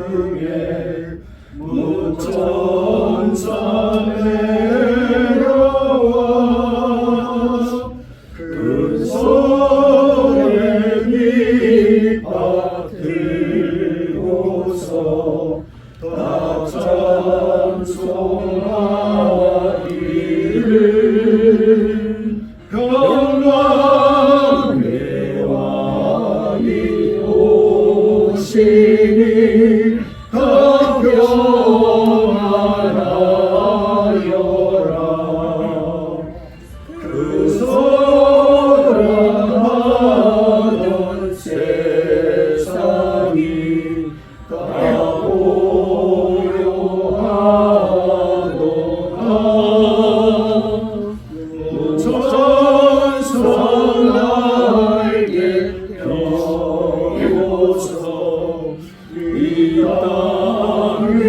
중에 무천사 내려와 그 손에 밑밥 들고서 다 찬송하기를 평강의 왕이 오시니 다 평안하여라. 그 소란하던 세상이 다 고요하도다. 천사 날개 펴고서 이 땅에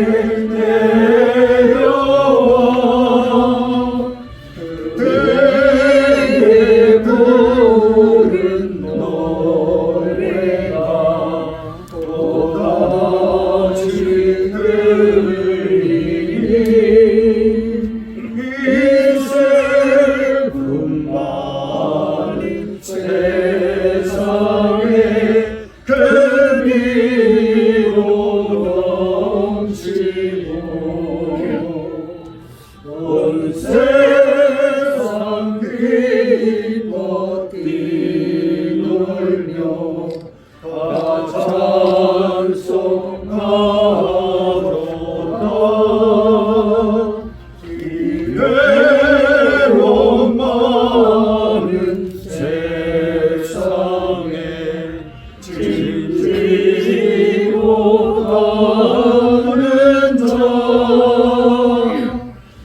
내려와 그대의 부른 노래가 또다시 들리니 이 슬픔 많은 세상에 그 위로 넘치고 온 세상 기뻐 뛰놀며 다 찬송하도다. 이외로움 많은 세상에 진지로 가는 자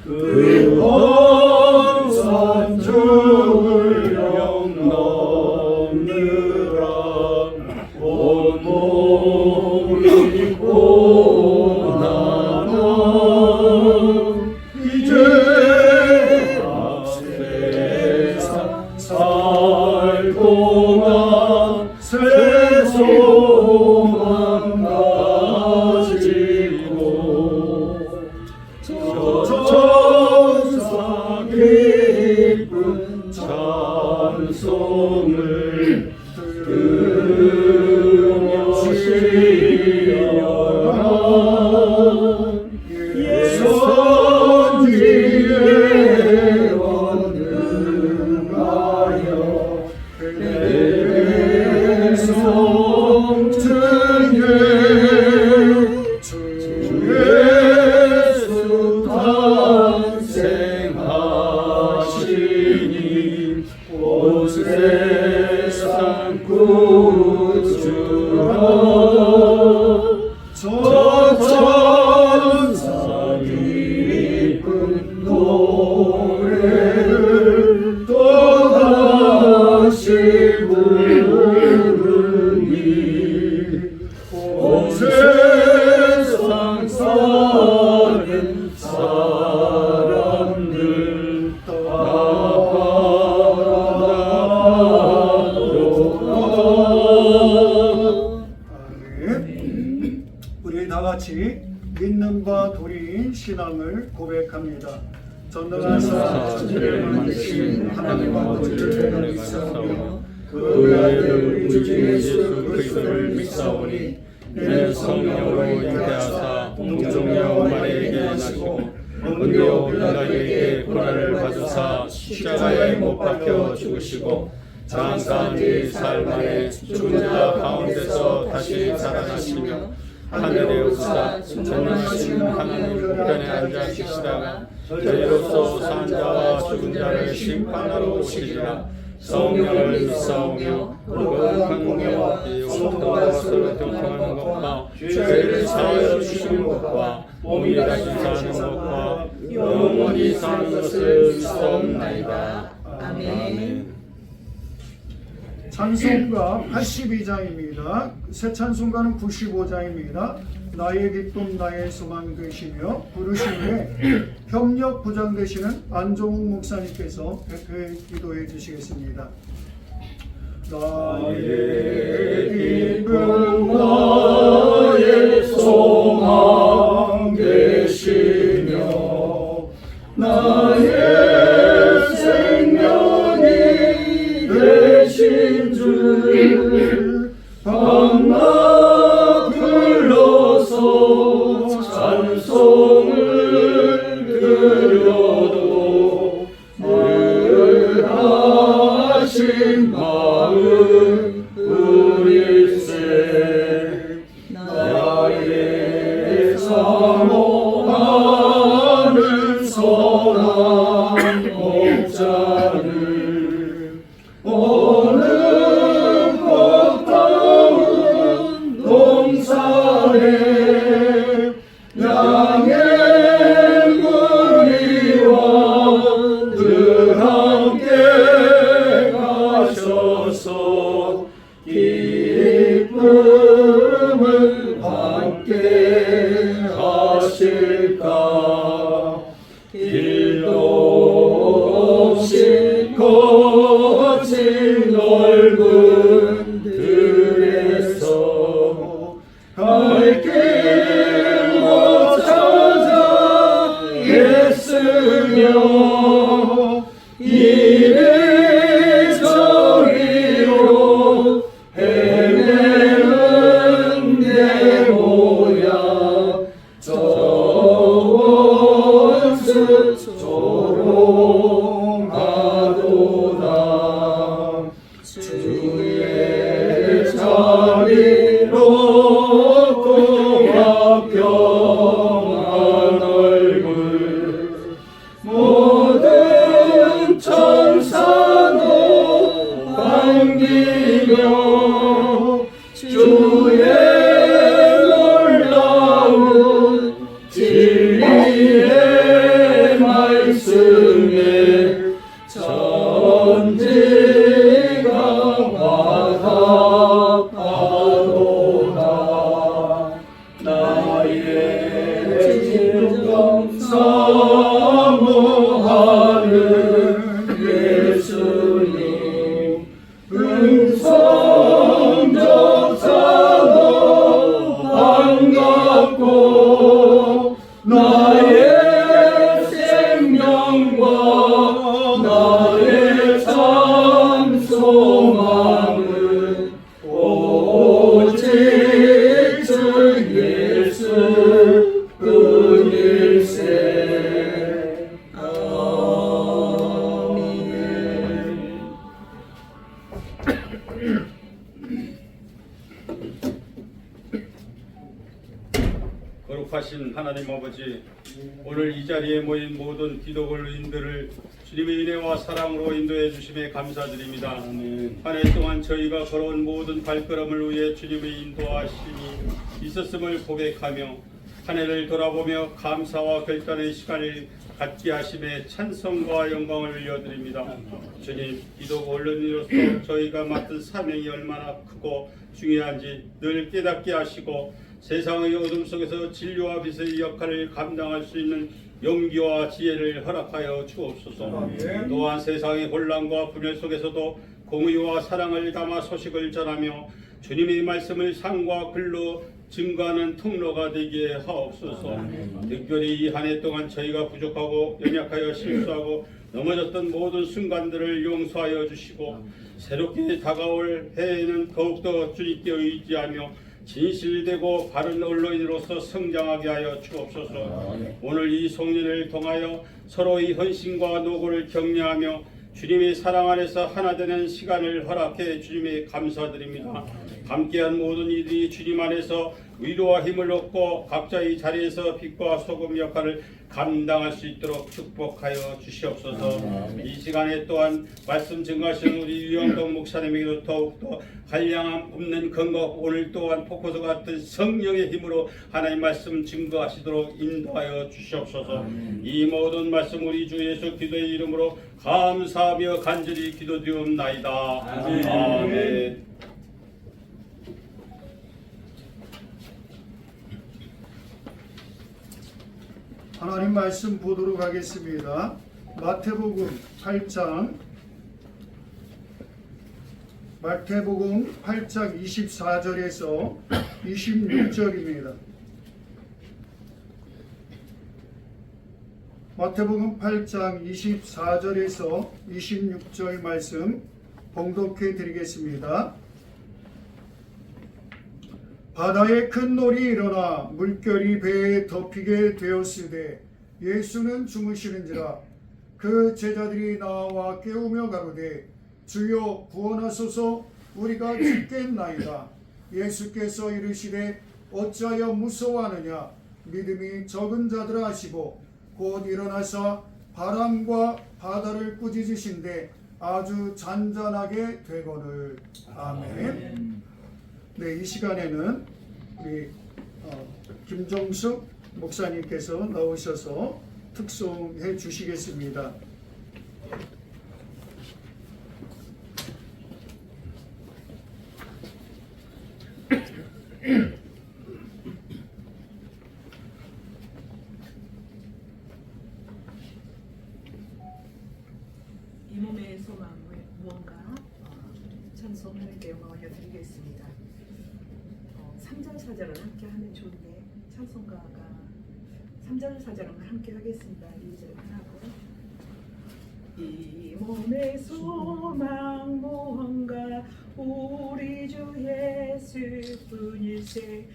그 험산 주령 넘느라 온몸이 고난아 이제 세상 살 동안 새 소망 가지고 천사 기쁜 찬송을 들으며 쉬어라. 예선지에 원능하여 내 성증에 주 예수 탄생하시니 온 세상 구주라. 저 천사 기쁜 노래를 또다시 부르니 온 세상 사는 사람들 다 바라보도다. 아멘. 우리 다 같이 믿는 바 도리인 신앙을 고백합니다. 전능하사 천지를 만드신 하나님 아버지를 믿사오며 그 아들 우리 주 예수 그리스도를 믿사오니 이는 성령으로 잉태하사 동정녀 마리아에게 나시고 본디오 빌라도에게 고난을 받으사 십자가에 못 박혀 죽으시고 장사한 지 사흘 만에 죽은 자 가운데서 다시 살아나시며 하늘에 오르사 전능하신 하나님 우편에 앉아 계시다가 저희로서 산 자와 죽은 자를 심판하러 오시리라. 성령을 믿사오며 거룩한 공예와 영원과 서로 동행하는 것과 죄를 사하여 주시는 것과 몸이 다시 사는 것과 영원히 사는 것을 믿사옵나이다. 아멘. 찬송가 82장입니다. 새 찬송가는 95장입니다. 나의 기쁨 나의 소망 되시며 부르신 후에 협력 부장 되시는 안종욱 목사님께서 대표에 기도해 주시겠습니다. 나의 기쁨 나의 소망 사모하는 선한 목자를 오는 복다운 동산에 양의 무리와 늘 함께 가셔서 기쁨을 함께 하실까. 길도 없이 거친 넓은 들에서 갈 길 못 찾아 애쓰며 이리저리로 헤매는 내 모양 저 원수 조롱하도다. 주의 자비로 고와 평안 얼굴 모든 천사도 반기며 주의 놀라운 진리의 말씀에 천지가 화답하도다. 나의 진정 사모하는 예수님 성적사도 반갑고 나의 생명과 나의 참 소망은 오직 주 예수 뿐일세. 아멘. 거룩하신 하나님 아버지, 오늘 이 자리에 모인 모든 기독교인들을 주님의 은혜와 사랑으로 인도해 주심에 감사드립니다. 한 해 동안 저희가 걸어온 모든 발걸음을 위해 주님의 인도하심이 있었음을 고백하며 한 해를 돌아보며 감사와 결단의 시간을 갖게 하심에 찬송과 영광을 올려드립니다. 주님, 기독 언론인으로서 저희가 맡은 사명이 얼마나 크고 중요한지 늘 깨닫게 하시고 세상의 어둠 속에서 진료와 빛의 역할을 감당할 수 있는 용기와 지혜를 허락하여 주옵소서. 또한 세상의 혼란과 분열 속에서도 공의와 사랑을 담아 소식을 전하며 주님의 말씀을 상과 글로 증거하는 통로가 되게 하옵소서. 특별히 이 한 해 동안 저희가 부족하고 연약하여 실수하고 넘어졌던 모든 순간들을 용서하여 주시고 새롭게 다가올 해에는 더욱더 주님께 의지하며 진실되고 바른 언론인으로서 성장하게 하여 주옵소서. 오늘 이 송년회를 통하여 서로의 헌신과 노고를 격려하며 주님의 사랑 안에서 하나 되는 시간을 허락해 주님에 감사드립니다. 함께한 모든 이들이 주님 안에서 위로와 힘을 얻고 각자의 자리에서 빛과 소금 역할을 감당할 수 있도록 축복하여 주시옵소서. 이 시간에 또한 말씀 증거하시는 우리 유영동 목사님에게도 더욱더 한량함 없는 건강, 오늘 또한 폭포수 같은 성령의 힘으로 하나님 말씀 증거하시도록 인도하여 주시옵소서. 이 모든 말씀 우리 주 예수 기도의 이름으로 감사하며 간절히 기도드리옵나이다. 아멘. 하나님 말씀 보도록 하겠습니다. 마태복음 8장 24절에서 26절입니다. 마태복음 8장 24절에서 26절 말씀 봉독해 드리겠습니다. 바다에 큰 놀이 일어나 물결이 배에 덮이게 되었으되 예수는 주무시는지라. 그 제자들이 나와 깨우며 가로되 주여 구원하소서, 우리가 죽겠나이다. 예수께서 이르시되 어찌하여 무서워하느냐, 믿음이 적은 자들아 하시고 곧 일어나서 바람과 바다를 꾸짖으신데 아주 잔잔하게 되거늘. 아멘. 네, 이 시간에는 우리 김종숙 목사님께서 나오셔서 특송해 주시겠습니다. 이 몸의 소망을 무언가 찬송을 내용을 올려드리겠습니다. 3절 4절을 함께 하면 좋은데 찬송가가 3절 4절은 함께 하겠습니다. 2절 하고 이 몸의 소망 무언가 우리 주 예수뿐일세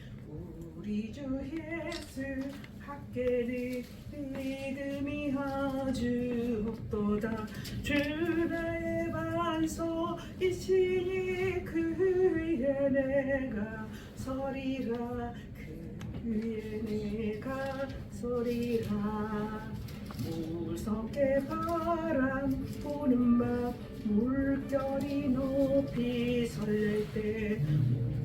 우리 주 예수 밖에는 믿음이 아주 없도다 주 나의 반석이시니 그 위에 내가 서리라 그 위에 내가 서리라 무섭게 바람 부는 밤 물결이 높이 설렐 때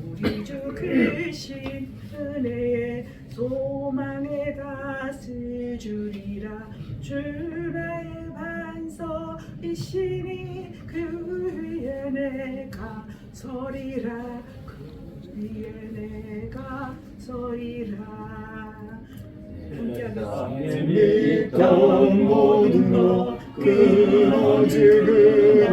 우리 주 크신 은혜에 소망에 다스주리라 주 나의 반석이시니 그 위에 내가 서리라 그 위에 내가 서리라 믿던 모든 것 끊어지는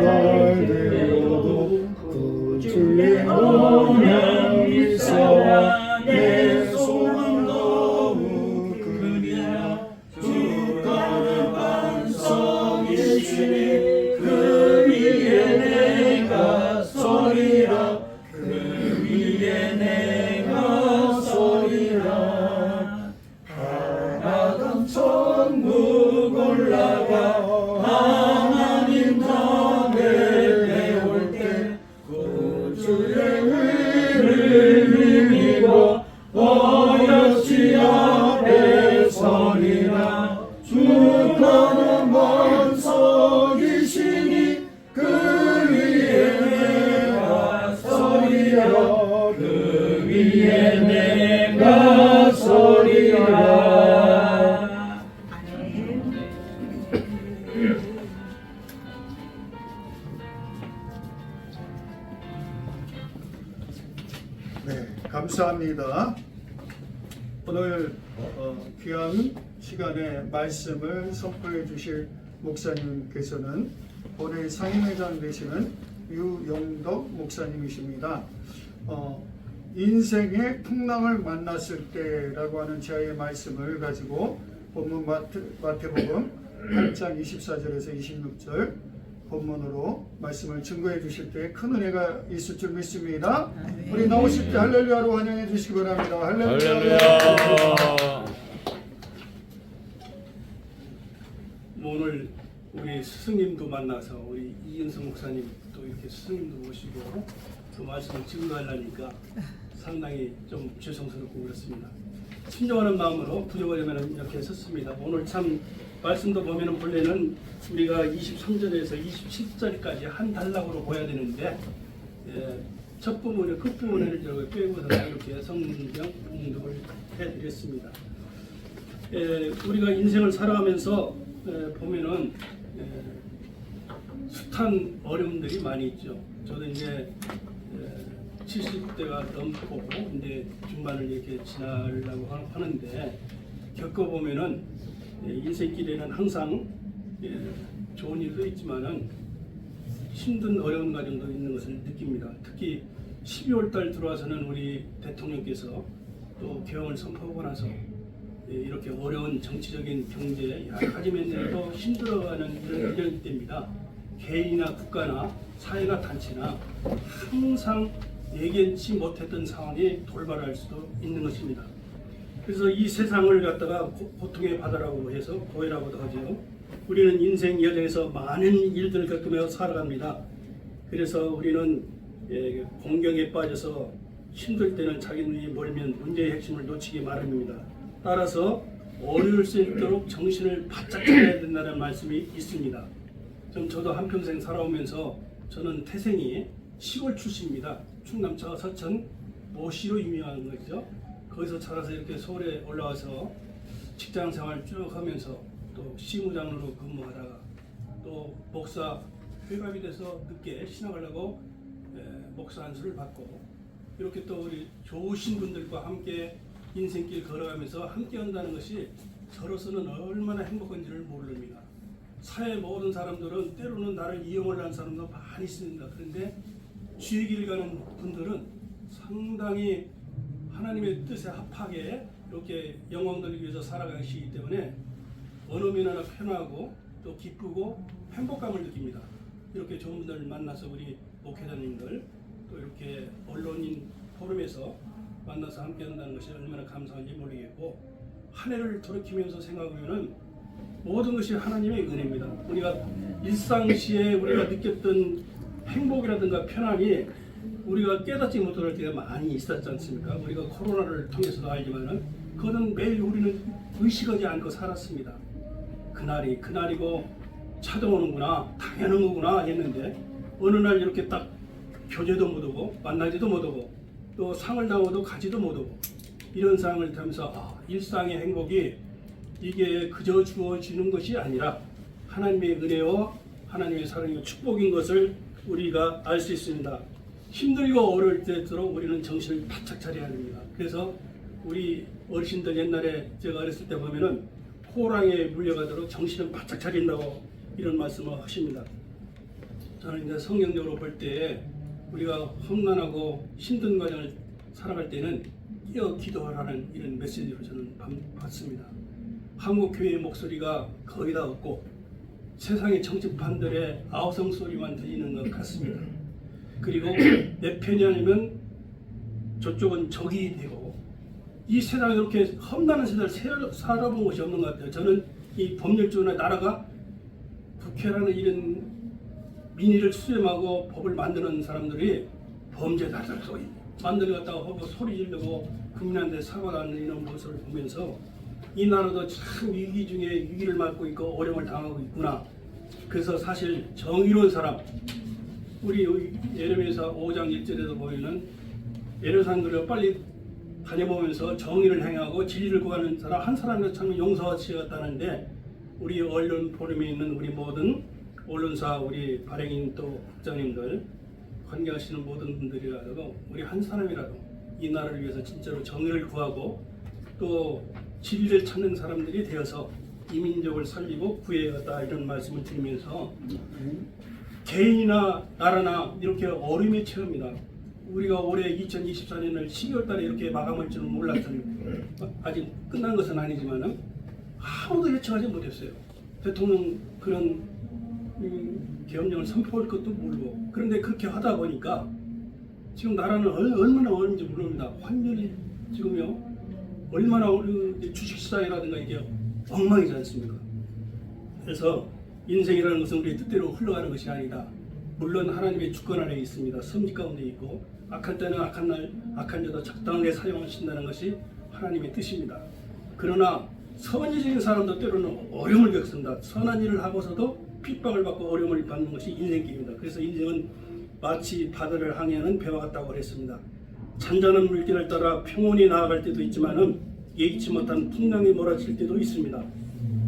날 되어도 구주의 언약 믿사와 내 소망 너무 크리라 주가는 반석이시니 그 위에 내가 서리라 그 위에 내가 서리라 천국 올라가 하나님 전에 배울 때 구주의 의를 힘입어 어렵지 앞에 서리라 주가는 반석이시니 그 위에 내가 서리라 그 위에 내가 서리라 네, 감사합니다. 오늘 귀한 시간에 말씀을 선포해 주실 목사님께서는 올해 상임회장 되시는 유영덕 목사님이십니다. 인생의 풍랑을 만났을 때라고 하는 제의 말씀을 가지고 본문 마태복음 8장 24절에서 26절 본문으로 말씀을 증거해 주실 때 큰 은혜가 있을 줄 믿습니다. 우리 나오실 때 할렐루야로 환영해 주시기 바랍니다. 할렐루야. 오늘 우리 스승님도 만나서 우리 이은성 목사님 또 이렇게 스승님도 모시고 그 말씀을 증거하려니까 상당히 좀 죄송스럽고 그렇습니다. 친정하는 마음으로 부족하려면 이렇게 섰습니다. 오늘 참 말씀도 보면은 본래는 우리가 23절에서 27절까지 한 단락으로 보야 되는데 첫 부분에 끝부분을 빼고서 이렇게 성경 공독을 해드렸습니다. 우리가 인생을 살아가면서 보면은 숱한 어려움들이 많이 있죠. 저도 이제 70대가 넘고 이제 중반을 이렇게 지나려고 하는데 겪어보면은 인생길에는 항상 좋은 일도 있지만은 힘든 어려운 과정도 있는 것을 느낍니다. 특히 12월 달 들어와서는 우리 대통령께서 또 개헌을 선포하고 나서 이렇게 어려운 정치적인 경제 여러 가지 면에서 힘들어가는 그런 일이 때입니다. 개인이나 국가나 사회나 단체나 항상 예견치 못했던 상황이 돌발할 수도 있는 것입니다. 그래서 이 세상을 갖다가 고통의 바다라고 해서 고해라고도 하죠. 우리는 인생 여정에서 많은 일들을 겪으며 살아갑니다. 그래서 우리는 공경에 빠져서 힘들 때는 자기 눈이 멀면 문제의 핵심을 놓치기 마련입니다. 따라서 어려울 수 있도록 정신을 바짝 차려야 된다는 말씀이 있습니다. 저도 한평생 살아오면서 저는 태생이 시골 출신입니다. 충남 서천 모시로 유명한 거죠. 거기서 자라서 이렇게 서울에 올라와서 직장 생활 쭉 하면서 또 시무장으로 근무하다가 또 목사 회갑이 돼서 늦게 신학을 하고 목사 안수를 받고 이렇게 또 우리 좋으신 분들과 함께 인생길 걸어가면서 함께 한다는 것이 저로서는 얼마나 행복한지를 모릅니다. 사회 모든 사람들은 때로는 나를 이용을 하는 사람도 많이 있습니다. 그런데 주의 길 가는 분들은 상당히 하나님의 뜻에 합하게 이렇게 영광들을 위해서 살아가시기 때문에 어느 면에나 편하고 또 기쁘고 행복감을 느낍니다. 이렇게 좋은 분들을 만나서 우리 목회자님들 또 이렇게 언론인 포럼에서 만나서 함께 한다는 것이 얼마나 감사한지 모르겠고 한 해를 돌이키면서 생각하면은 모든 것이 하나님의 은혜입니다. 우리가 일상시에 우리가 느꼈던 행복이라든가 편함이 우리가 깨닫지 못할 때가 많이 있었지 않습니까? 우리가 코로나를 통해서도 알지만은 그거는 매일 우리는 의식하지 않고 살았습니다. 그날이 그날이고 찾아오는구나, 당연한 거구나 했는데 어느 날 이렇게 딱 교제도 못하고 만나지도 못하고 또 상을 당하도 가지도 못하고 이런 상황을 타면서 일상의 행복이 이게 그저 주어지는 것이 아니라 하나님의 은혜와 하나님의 사랑과 축복인 것을 우리가 알 수 있습니다. 힘들고 어려울 때도록 우리는 정신을 바짝 차려야 됩니다. 그래서 우리 어르신들 옛날에 제가 어렸을 때 보면은 호랑이에 물려가도록 정신을 바짝 차린다고 이런 말씀을 하십니다. 저는 이제 성경적으로 볼 때 우리가 험난하고 힘든 과정을 살아갈 때는 끼어 기도하라는 이런 메시지로 저는 받습니다. 한국 교회의 목소리가 거의 다 없고 세상의 정치판들의 아우성 소리만 들리는 것 같습니다. 그리고 내 편이 아니면 저쪽은 적이 되고 이 세상에 이렇게 험난한 세상을 살아본 것이 없는 것 같아요. 저는 이 법률주나 나라가 국회라는 이런 민의를 수렴하고 법을 만드는 사람들이 범죄자들 소리 만들어 갖다가 하고 소리 지르고 국민한테 사과하는 이런 모습을 보면서 이 나라도 참 위기 중에 위기를 맞고 있고 어려움을 당하고 있구나. 그래서 사실 정의로운 사람 우리 예레미야 5장 1절에도 보면은 예루살렘을 빨리 다녀보면서 정의를 행하고 진리를 구하는 사람 한 사람도 참 용서와 지었다는데 우리 언론 포럼에 있는 우리 모든 언론사 우리 발행인 또 국장님들 관계하시는 모든 분들이라도 우리 한 사람이라도 이 나라를 위해서 진짜로 정의를 구하고 또 진리를 찾는 사람들이 되어서 이 민족을 살리고 구해야겠다 이런 말씀을 드리면서 개인이나 나라나 이렇게 어려움에 처합니다. 우리가 올해 2024년을 12월 달에 이렇게 마감할 줄은 몰랐습니다. 아직 끝난 것은 아니지만 아무도 예측하지 못했어요. 대통령 그런 계엄령을 선포할 것도 모르고 그런데 그렇게 하다 보니까 지금 나라는 얼마나 어려운지 모릅니다. 환율이 지금요 얼마나 우리 주식시장이라든가 이게 엉망이지 않습니까? 그래서 인생이라는 것은 우리 뜻대로 흘러가는 것이 아니다. 물론 하나님의 주권 안에 있습니다. 섭리 가운데 있고 악한 때는 악한 날 악한 자도 적당하게 사용하신다는 것이 하나님의 뜻입니다. 그러나 선지적인 사람도 때로는 어려움을 겪습니다. 선한 일을 하고서도 핍박을 받고 어려움을 받는 것이 인생길입니다. 그래서 인생은 마치 바다를 항해하는 배와 같다고 그랬습니다. 잔잔한 물길을 따라 평온히 나아갈 때도 있지만은 예기치 못한 풍랑이 몰아칠 때도 있습니다.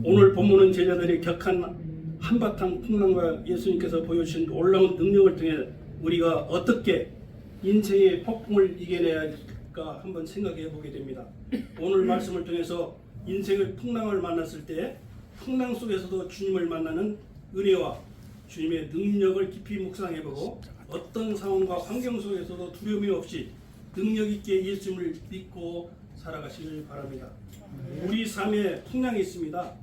오늘 본문은 제자들이 격한 한바탕 풍랑과 예수님께서 보여주신 놀라운 능력을 통해 우리가 어떻게 인생의 폭풍을 이겨내야 할까 한번 생각해 보게 됩니다. 오늘 말씀을 통해서 인생의 풍랑을 만났을 때 풍랑 속에서도 주님을 만나는 은혜와 주님의 능력을 깊이 묵상해보고 어떤 상황과 환경 속에서도 두려움이 없이 능력 있게 예수님을 믿고 살아가시길 바랍니다. 우리 삶에 풍랑이 있습니다.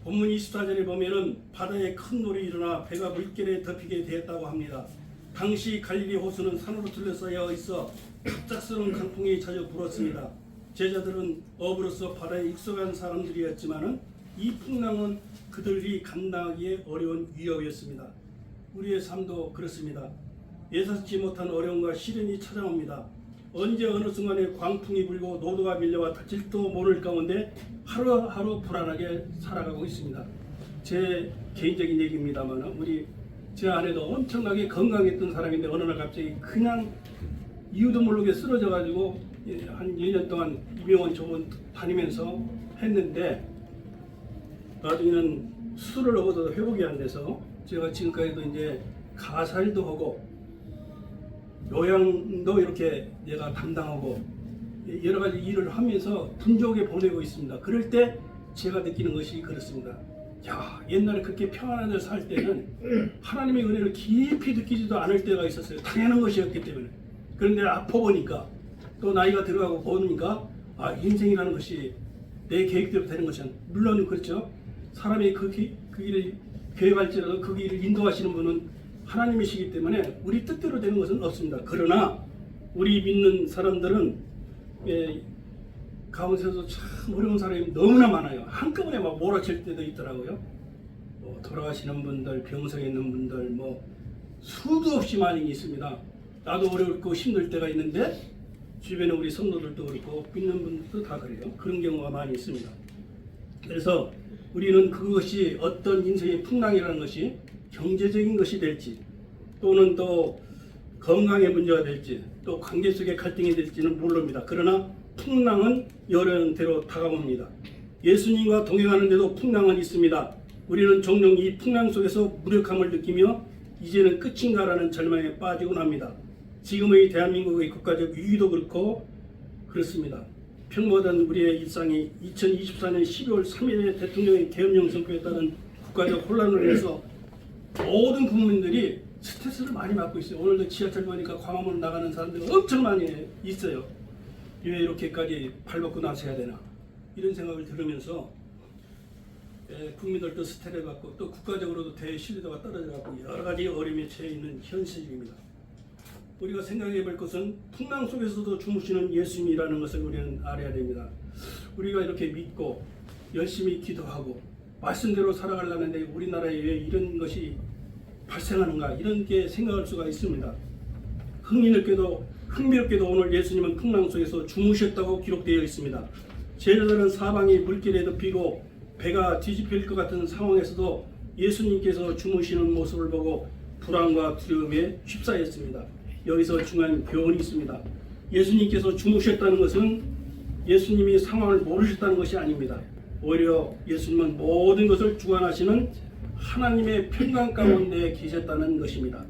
본문 24절에 보면은 바다에 큰 놀이 일어나 배가 물결에 덮이게 되었다고 합니다. 당시 갈릴리 호수는 산으로 둘러싸여 있어 갑작스러운 강풍이 자주 불었습니다. 제자들은 어부로서 바다에 익숙한 사람들이었지만은 이 풍랑은 그들이 감당하기에 어려운 위협이었습니다. 우리의 삶도 그렇습니다. 예상치 못한 어려움과 시련이 찾아옵니다. 언제 어느 순간에 광풍이 불고 노도가 밀려와 다칠지도 모를 가운데 하루하루 불안하게 살아가고 있습니다. 제 개인적인 얘기입니다만 우리 제 아내도 엄청나게 건강했던 사람인데 어느 날 갑자기 그냥 이유도 모르게 쓰러져 가지고 한 1년 동안 입원원 조원 다니면서 했는데 나중에는 수술을 하고도 회복이 안 돼서 제가 지금까지도 이제 가살도 하고 요양도 이렇게 내가 담당하고 여러 가지 일을 하면서 분주하게 보내고 있습니다. 그럴 때 제가 느끼는 것이 그렇습니다. 야, 옛날에 그렇게 평안한 데 살 때는 하나님의 은혜를 깊이 느끼지도 않을 때가 있었어요. 당연한 것이었기 때문에. 그런데 아파 보니까 또 나이가 들어가고 보니까 아, 인생이라는 것이 내 계획대로 되는 것은 물론 그렇죠. 사람이 그 길을 계획할지라도 그 길을 인도하시는 분은 하나님이시기 때문에 우리 뜻대로 되는 것은 없습니다. 그러나 우리 믿는 사람들은 가운데서도 참 어려운 사람이 너무나 많아요. 한꺼번에 막 몰아칠 때도 있더라고요. 뭐 돌아가시는 분들, 병성에 있는 분들, 뭐 수도 없이 많이 있습니다. 나도 어렵고 힘들 때가 있는데 주변에 우리 성도들도 그렇고 믿는 분들도 다 그래요. 그런 경우가 많이 있습니다. 그래서 우리는 그것이 어떤 인생의 풍랑이라는 것이 경제적인 것이 될지 또는 또 건강의 문제가 될지 또 관계 속의 갈등이 될지는 모릅니다. 그러나 풍랑은 여러 대로 다가옵니다. 예수님과 동행하는데도 풍랑은 있습니다. 우리는 종종 이 풍랑 속에서 무력함을 느끼며 이제는 끝인가라는 절망에 빠지곤 합니다. 지금의 대한민국의 국가적 위기도 그렇고 그렇습니다. 평범하던 우리의 일상이 2024년 12월 3일에 대통령의 계엄령 선포에 따른 국가적 혼란으로 인해서 모든 국민들이 스트레스를 많이 받고 있어요. 오늘도 지하철 보니까 광화문 나가는 사람들이 엄청 많이 있어요. 왜 이렇게까지 발벗고 나서야 되나 이런 생각을 들으면서 국민들도 스트레스 받고 또 국가적으로도 대신뢰도가 떨어져갖고 여러 가지 어려움에 처해 있는 현실입니다. 우리가 생각해 볼 것은 풍랑 속에서도 주무시는 예수님이라는 것을 우리는 알아야 됩니다. 우리가 이렇게 믿고 열심히 기도하고 말씀대로 살아가려는데 우리나라에 왜 이런 것이 발생하는가 이런 게 생각할 수가 있습니다. 흥미롭게도 오늘 예수님은 풍랑 속에서 주무셨다고 기록되어 있습니다. 제자들은 사방이 물길에 덮이고 배가 뒤집힐 것 같은 상황에서도 예수님께서 주무시는 모습을 보고 불안과 두려움에 휩싸였습니다. 여기서 중요한 교훈이 있습니다. 예수님께서 주무셨다는 것은 예수님이 상황을 모르셨다는 것이 아닙니다. 오히려 예수님은 모든 것을 주관하시는 하나님의 평강 가운데 계셨다는 것입니다.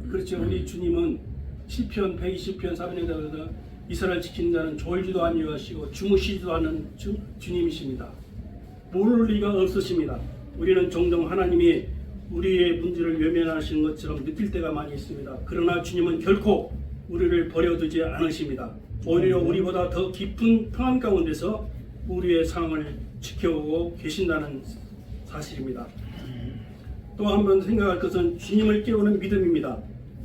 그렇죠. 우리 주님은 시편 120편 4번에서 이스라엘 지키는 자는 졸지도 아니하시고 주무시지도 않는 주님이십니다. 모를 리가 없으십니다. 우리는 종종 하나님이 우리의 문제를 외면하시는 것처럼 느낄 때가 많이 있습니다. 그러나 주님은 결코 우리를 버려두지 않으십니다. 오히려 우리보다 더 깊은 평안 가운데서 우리의 상황을 지켜오고 계신다는 사실입니다. 또 한 번 생각할 것은 주님을 깨우는 믿음입니다.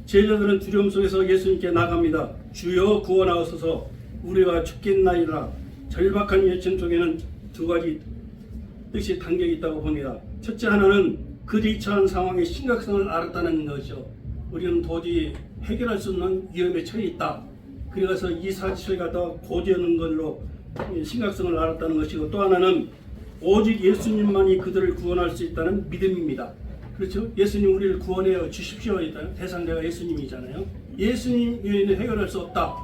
제자들은 두려움 속에서 예수님께 나갑니다. 주여 구원하옵소서 우리가 죽겠나이다. 절박한 예천 속에는 두 가지 뜻이 담겨 있다고 봅니다. 첫째 하나는 그들이 처한 상황의 심각성을 알았다는 것이죠. 우리는 도저히 해결할 수 없는 위험에 처해 있다. 그래서 이 사실과 더 고지하는 걸로 심각성을 알았다는 것이고 또 하나는 오직 예수님만이 그들을 구원할 수 있다는 믿음입니다. 그렇죠? 예수님 우리를 구원해 주십시오. 대상자가 예수님이잖아요. 예수님 외에는 해결할 수 없다.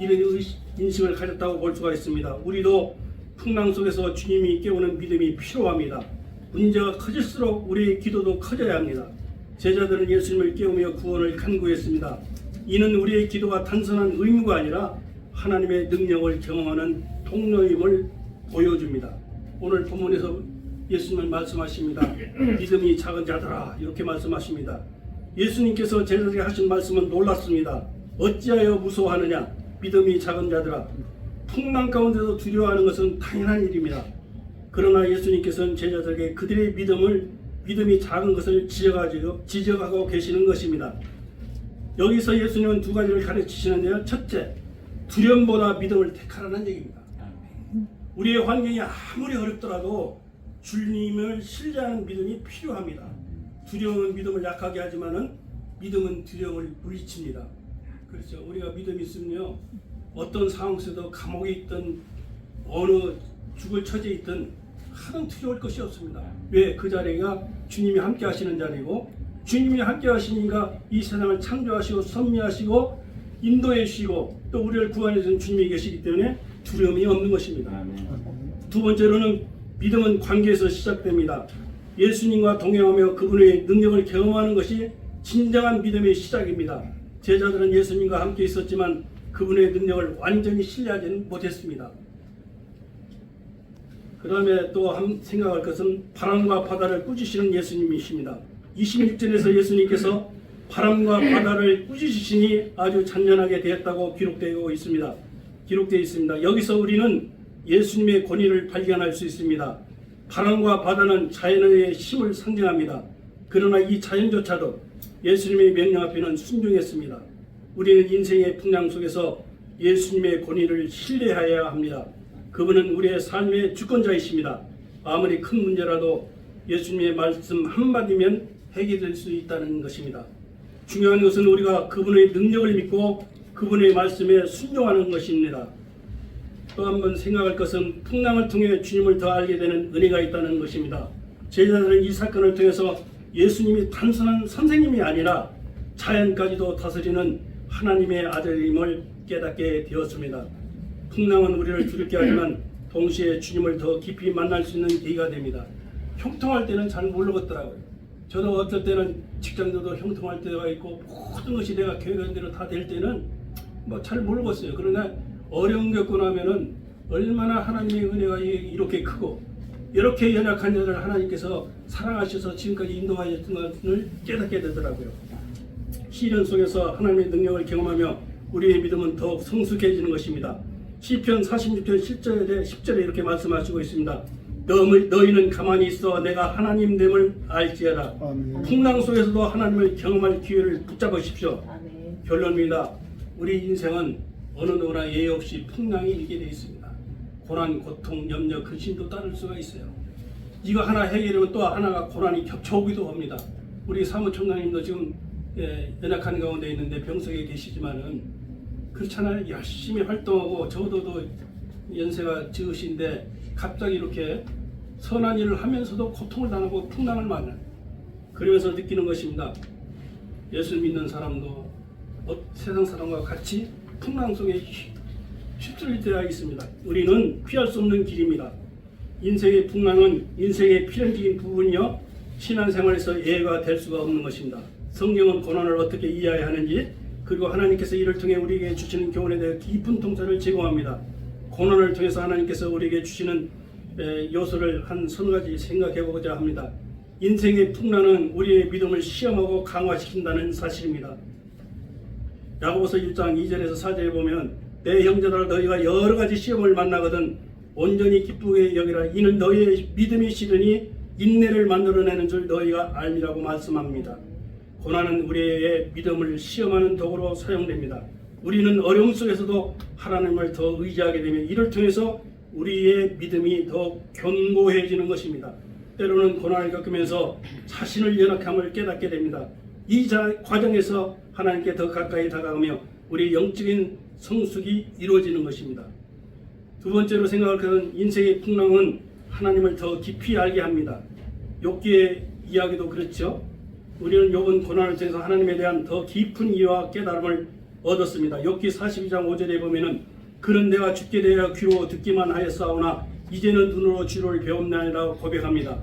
이런 인식을 가졌다고 볼 수가 있습니다. 우리도 풍랑 속에서 주님이 깨우는 믿음이 필요합니다. 문제가 커질수록 우리의 기도도 커져야 합니다. 제자들은 예수님을 깨우며 구원을 간구했습니다. 이는 우리의 기도가 단순한 의무가 아니라 하나님의 능력을 경험하는 통로임을 보여줍니다. 오늘 본문에서 예수님은 말씀하십니다. 믿음이 작은 자들아 이렇게 말씀하십니다. 예수님께서 제자들에게 하신 말씀은 놀랍습니다. 어찌하여 무서워하느냐 믿음이 작은 자들아. 풍랑 가운데서 두려워하는 것은 당연한 일입니다. 그러나 예수님께서는 제자들에게 그들의 믿음이 작은 것을 지적하고 계시는 것입니다. 여기서 예수님은 두 가지를 가르치시는데요. 첫째, 두려움보다 믿음을 택하라는 얘기입니다. 우리의 환경이 아무리 어렵더라도 주님을 신뢰하는 믿음이 필요합니다. 두려움은 믿음을 약하게 하지만은 믿음은 두려움을 물리칩니다. 그렇죠. 우리가 믿음이 있으면요 어떤 상황 속에도 감옥에 있든 어느 죽을 처지에 있든 하등 두려울 것이 없습니다. 왜? 그 자리가 주님이 함께 하시는 자리고 주님이 함께 하시니까 이 세상을 창조하시고 섭리하시고 인도해 주시고 또 우리를 구원해 주신 주님이 계시기 때문에 두려움이 없는 것입니다. 두 번째로는 믿음은 관계에서 시작됩니다. 예수님과 동행하며 그분의 능력을 경험하는 것이 진정한 믿음의 시작입니다. 제자들은 예수님과 함께 있었지만 그분의 능력을 완전히 신뢰하지는 못했습니다. 그 다음에 또 생각할 것은 바람과 바다를 꾸짖으시는 예수님이십니다. 26절에서 예수님께서 바람과 바다를 꾸짖으시니 아주 잔잔하게 되었다고 기록되어 있습니다. 여기서 우리는 예수님의 권위를 발견할 수 있습니다. 바람과 바다는 자연의 힘을 상징합니다. 그러나 이 자연조차도 예수님의 명령 앞에는 순종했습니다. 우리는 인생의 풍랑 속에서 예수님의 권위를 신뢰해야 합니다. 그분은 우리의 삶의 주권자이십니다. 아무리 큰 문제라도 예수님의 말씀 한마디면 해결될 수 있다는 것입니다. 중요한 것은 우리가 그분의 능력을 믿고 그분의 말씀에 순종하는 것입니다. 또 한 번 생각할 것은 풍랑을 통해 주님을 더 알게 되는 은혜가 있다는 것입니다. 제자들은 이 사건을 통해서 예수님이 단순한 선생님이 아니라 자연까지도 다스리는 하나님의 아들임을 깨닫게 되었습니다. 풍랑은 우리를 두렵게 하지만 동시에 주님을 더 깊이 만날 수 있는 계기가 됩니다. 형통할 때는 잘 모르겠더라고요. 저도 어떨 때는 직장도 형통할 때가 있고 모든 것이 내가 계획한 대로 다 될 때는 뭐 잘 모르겠어요. 그러나 어려움 겪고 나면은 얼마나 하나님의 은혜가 이렇게 크고 이렇게 연약한 자를 하나님께서 사랑하셔서 지금까지 인도하셨던 것을 깨닫게 되더라고요. 시련 속에서 하나님의 능력을 경험하며 우리의 믿음은 더욱 성숙해지는 것입니다. 시편 46편 10절에 이렇게 말씀하시고 있습니다. 너희는 가만히 있어 내가 하나님됨을 알지어라. 아멘. 풍랑 속에서도 하나님을 경험할 기회를 붙잡으십시오. 결론입니다. 우리 인생은 어느 누구나 예외 없이 풍랑이 일게 되어 있습니다. 고난, 고통, 염려, 근심도 따를 수가 있어요. 이거 하나 해결하면 또 하나가 고난이 겹쳐오기도 합니다. 우리 사무총장님도 지금 연약한 가운데 있는데 병석에 계시지만은 그렇잖아요. 열심히 활동하고 저도 연세가 적으신데 갑자기 이렇게 선한 일을 하면서도 고통을 당하고 풍랑을 만나요. 그러면서 느끼는 것입니다. 예수 믿는 사람도 세상 사람과 같이 풍랑 속에 휩쓸릴 때가 있습니다. 우리는 피할 수 없는 길입니다. 인생의 풍랑은 인생의 필연적인 부분이요 신앙생활에서 예외가 될 수가 없는 것입니다. 성경은 고난을 어떻게 이해해야 하는지 그리고 하나님께서 이를 통해 우리에게 주시는 교훈에 대해 깊은 통찰을 제공합니다. 고난을 통해서 하나님께서 우리에게 주시는 요소를 한 서너 가지 생각해보고자 합니다. 인생의 풍랑은 우리의 믿음을 시험하고 강화시킨다는 사실입니다. 야고보서 1장 2절에서 4절에 보면 내 형제들아 너희가 여러 가지 시험을 만나거든 온전히 기쁘게 여기라. 이는 너희의 믿음이 시르니 인내를 만들어내는 줄 너희가 알미라고 말씀합니다. 고난은 우리의 믿음을 시험하는 도구로 사용됩니다. 우리는 어려움 속에서도 하나님을 더 의지하게 되면 이를 통해서 우리의 믿음이 더 견고해지는 것입니다. 때로는 고난을 겪으면서 자신을 연약함을 깨닫게 됩니다. 이 과정에서 하나님께 더 가까이 다가가며 우리 영적인 성숙이 이루어지는 것입니다. 두 번째로 생각할 것은 인생의 풍랑은 하나님을 더 깊이 알게 합니다. 욥기의 이야기도 그렇죠. 우리는 욥은 고난을 통해서 하나님에 대한 더 깊은 이해와 깨달음을 얻었습니다. 욥기 42장 5절에 보면은 그는 내가 죽게 되어 귀로 듣기만 하였사오나 이제는 눈으로 주를 배웠나이라고 고백합니다.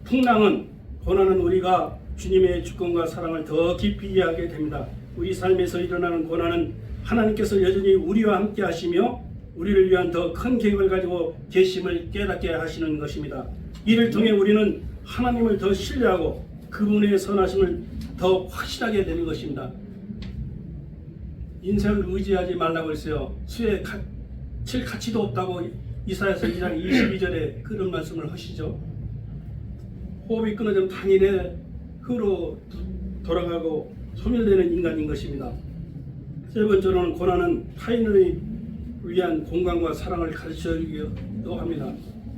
풍랑은 고난은 우리가 주님의 주권과 사랑을 더 깊이 이해하게 됩니다. 우리 삶에서 일어나는 고난은 하나님께서 여전히 우리와 함께 하시며 우리를 위한 더 큰 계획을 가지고 계심을 깨닫게 하시는 것입니다. 이를 통해 우리는 하나님을 더 신뢰하고 그분의 선하심을 더 확신하게 되는 것입니다. 인생을 의지하지 말라고 했어요. 수에 칠 가치도 없다고 이사야서 2장 22절에 그런 말씀을 하시죠. 호흡이 끊어지면 당일에 흙으로 돌아가고 소멸되는 인간인 것입니다. 세 번째로는 고난은 타인을 위한 공감과 사랑을 가르쳐주기도 합니다.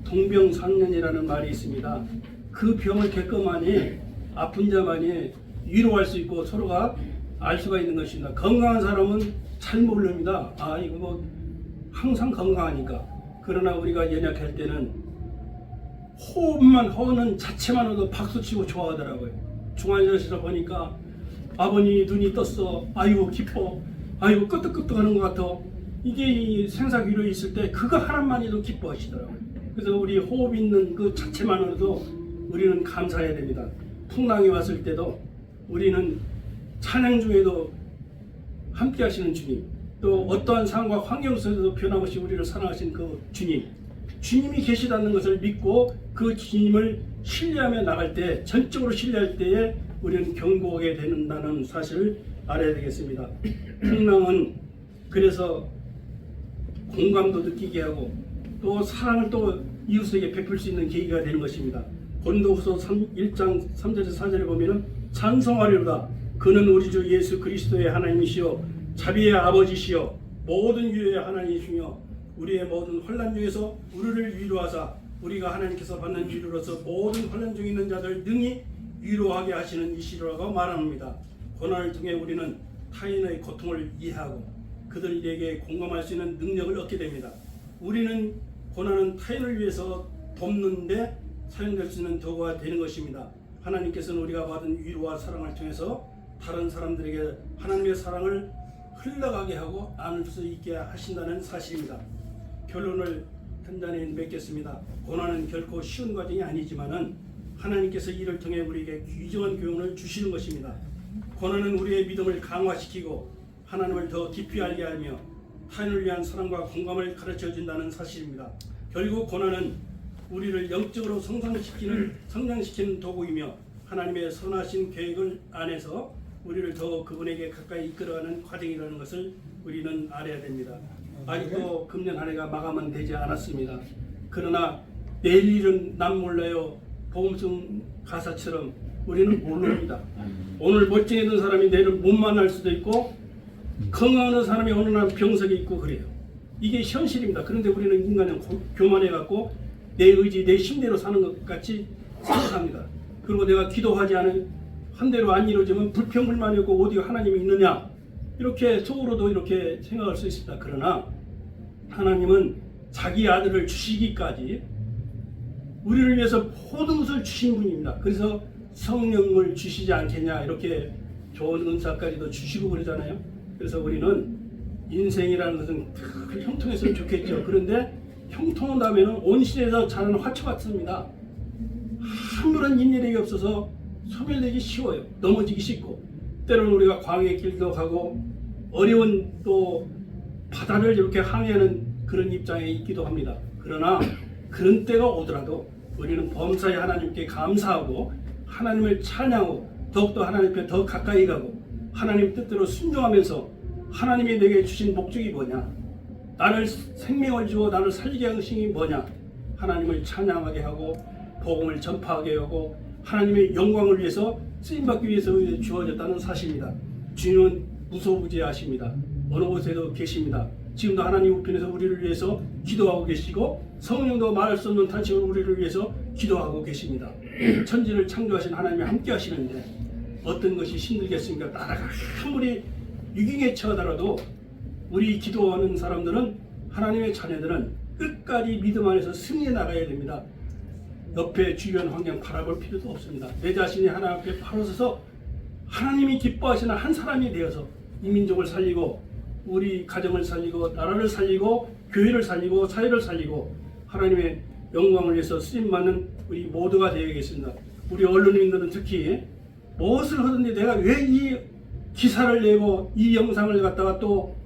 동병상련이라는 말이 있습니다. 그 병을 겪어만이 아픈 자만이 위로할 수 있고 서로가 알 수가 있는 것입니다. 건강한 사람은 잘 모릅니다. 아 이거 뭐 항상 건강하니까. 그러나 우리가 연약할 때는 호흡만 허는 자체만으로도 박수치고 좋아하더라고요. 중환자실에서 보니까 아버님이 눈이 떴어. 아이고 기뻐. 아이고 끄떡끄떡하는 것 같아. 이게 이 생사기로 있을 때 그거 하나만이도 기뻐하시더라고요. 그래서 우리 호흡 있는 그 자체만으로도 우리는 감사해야 됩니다. 풍랑이 왔을 때도 우리는 찬양 중에도 함께 하시는 주님, 또 어떠한 상황과 환경 속에서도 변함없이 우리를 사랑하신 그 주님이 계시다는 것을 믿고 그 주님을 신뢰하며 나갈 때, 전적으로 신뢰할 때에 우리는 견고하게 된다는 사실을 알아야 되겠습니다. 풍랑은 그래서 공감도 느끼게 하고 또 사랑을 또 이웃에게 베풀 수 있는 계기가 되는 것입니다. 고린도후서 1장 3절에서 4절에 보면은 찬송하리로다. 그는 우리 주 예수 그리스도의 하나님이시요 자비의 아버지시요 모든 유의 하나님이시며 우리의 모든 환난 중에서 우리를 위로하사 우리가 하나님께서 받는 위로로서 모든 환난 중에 있는 자들 능히 위로하게 하시는 이시라고 말합니다. 고난을 통해 우리는 타인의 고통을 이해하고 그들에게 공감할 수 있는 능력을 얻게 됩니다. 우리는 고난은 타인을 위해서 돕는데 사용될 수 있는 도구가 되는 것입니다. 하나님께서는 우리가 받은 위로와 사랑을 통해서 다른 사람들에게 하나님의 사랑을 흘러가게 하고 나눌 수 있게 하신다는 사실입니다. 결론을 간단히 맺겠습니다. 고난은 결코 쉬운 과정이 아니지만은 하나님께서 이를 통해 우리에게 귀중한 교훈을 주시는 것입니다. 고난은 우리의 믿음을 강화시키고 하나님을 더 깊이 알게 하며 타인을 위한 사랑과 공감을 가르쳐 준다는 사실입니다. 결국 고난은 우리를 영적으로 성장시키는 도구이며 하나님의 선하신 계획을 안에서 우리를 더 그분에게 가까이 이끌어가는 과정이라는 것을 우리는 알아야 됩니다. 아직도 금년 한 해가 마감은 되지 않았습니다. 그러나 내일 일은 남 몰라요. 복음성 가사처럼 우리는 모릅니다. 오늘 멀쩡했던 사람이 내일은 못 만날 수도 있고 건강한 사람이 어느 날 병석에 있고 그래요. 이게 현실입니다. 그런데 우리는 인간은 교만해갖고 내 의지, 내 심대로 사는 것 같이 생각합니다. 그리고 내가 기도하지 않은 한 대로 안 이루어지면 불평불만이었고 어디 하나님이 있느냐 이렇게 속으로도 이렇게 생각할 수 있습니다. 그러나 하나님은 자기 아들을 주시기까지 우리를 위해서 모든 것을 주신 분입니다. 그래서 성령을 주시지 않겠냐 이렇게 좋은 은사까지도 주시고 그러잖아요. 그래서 우리는 인생이라는 것은 늘 형통했으면 좋겠죠. 그런데 형통하다면 온 시대에서 자라는 화초 같습니다. 아무런 인내력이 없어서 소멸되기 쉬워요. 넘어지기 쉽고 때로는 우리가 광야의 길도 가고 어려운 또 바다를 이렇게 항해하는 그런 입장에 있기도 합니다. 그러나 그런 때가 오더라도 우리는 범사에 하나님께 감사하고 하나님을 찬양하고 더욱더 하나님 앞에 더 가까이 가고 하나님 뜻대로 순종하면서 하나님이 내게 주신 목적이 뭐냐, 나를 생명을 주어 나를 살게 하신 게 뭐냐, 하나님을 찬양하게 하고 복음을 전파하게 하고 하나님의 영광을 위해서 쓰임받기 위해서 주어졌다는 사실입니다. 주님은 무소부지하십니다. 어느 곳에도 계십니다. 지금도 하나님 우편에서 우리를 위해서 기도하고 계시고 성령도 말할 수 없는 탄식으로 우리를 위해서 기도하고 계십니다. 천지를 창조하신 하나님이 함께 하시는데 어떤 것이 힘들겠습니까? 나라가 아무리 유경에 처하더라도 우리 기도하는 사람들은 하나님의 자녀들은 끝까지 믿음 안에서 승리해 나가야 됩니다. 옆에 주변 환경 바라볼 필요도 없습니다. 내 자신이 하나님 앞에 바로 서서 하나님이 기뻐하시는 한 사람이 되어서 이 민족을 살리고 우리 가정을 살리고 나라를 살리고 교회를 살리고 사회를 살리고 하나님의 영광을 위해서 쓰임받는 우리 모두가 되어야겠습니다. 우리 언론인들은 특히 무엇을 하든지 내가 왜 이 기사를 내고 이 영상을 갖다가 또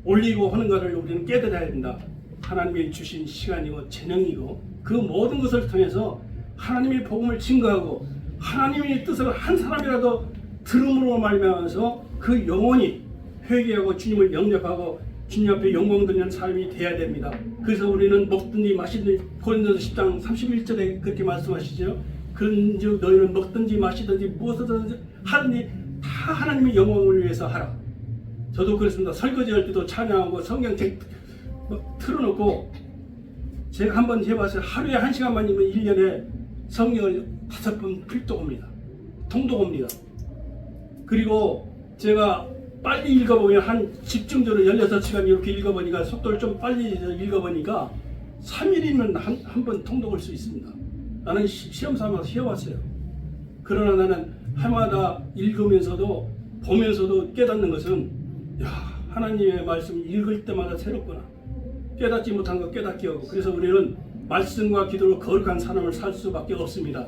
올리고 하는가를 우리는 깨달아야 된다. 하나님이 주신 시간이고 재능이고 그 모든 것을 통해서 하나님의 복음을 증거하고 하나님의 뜻을 한 사람이라도 들음으로 말미암아서 그 영혼이 회개하고 주님을 영접하고 주님 앞에 영광 드리는 삶이 돼야 됩니다. 그래서 우리는 먹든지 마시든지 고린도서 10장 31절에 그렇게 말씀하시죠. 그런즉 너희는 먹든지 마시든지 무엇이든지 하든지 다 하나님의 영광을 위해서 하라. 저도 그렇습니다. 설거지할 때도 찬양하고 성경책 틀어놓고 제가 한번 해봤어요. 하루에 1시간만이면 1년에 성경을 5번 필독합니다. 통독합니다. 그리고 제가 빨리 읽어보면 한 집중적으로 16시간 이렇게 읽어보니까 속도를 좀 빨리 읽어보니까 3일이면 한 번 통독할 수 있습니다. 나는 시험 삼아서 해왔어요. 그러나 나는 해마다 읽으면서도 보면서도 깨닫는 것은 하나님의 말씀 읽을 때마다 새롭구나. 깨닫지 못한 거 깨닫게 하고, 그래서 우리는 말씀과 기도로 거룩한 삶을 살 수밖에 없습니다.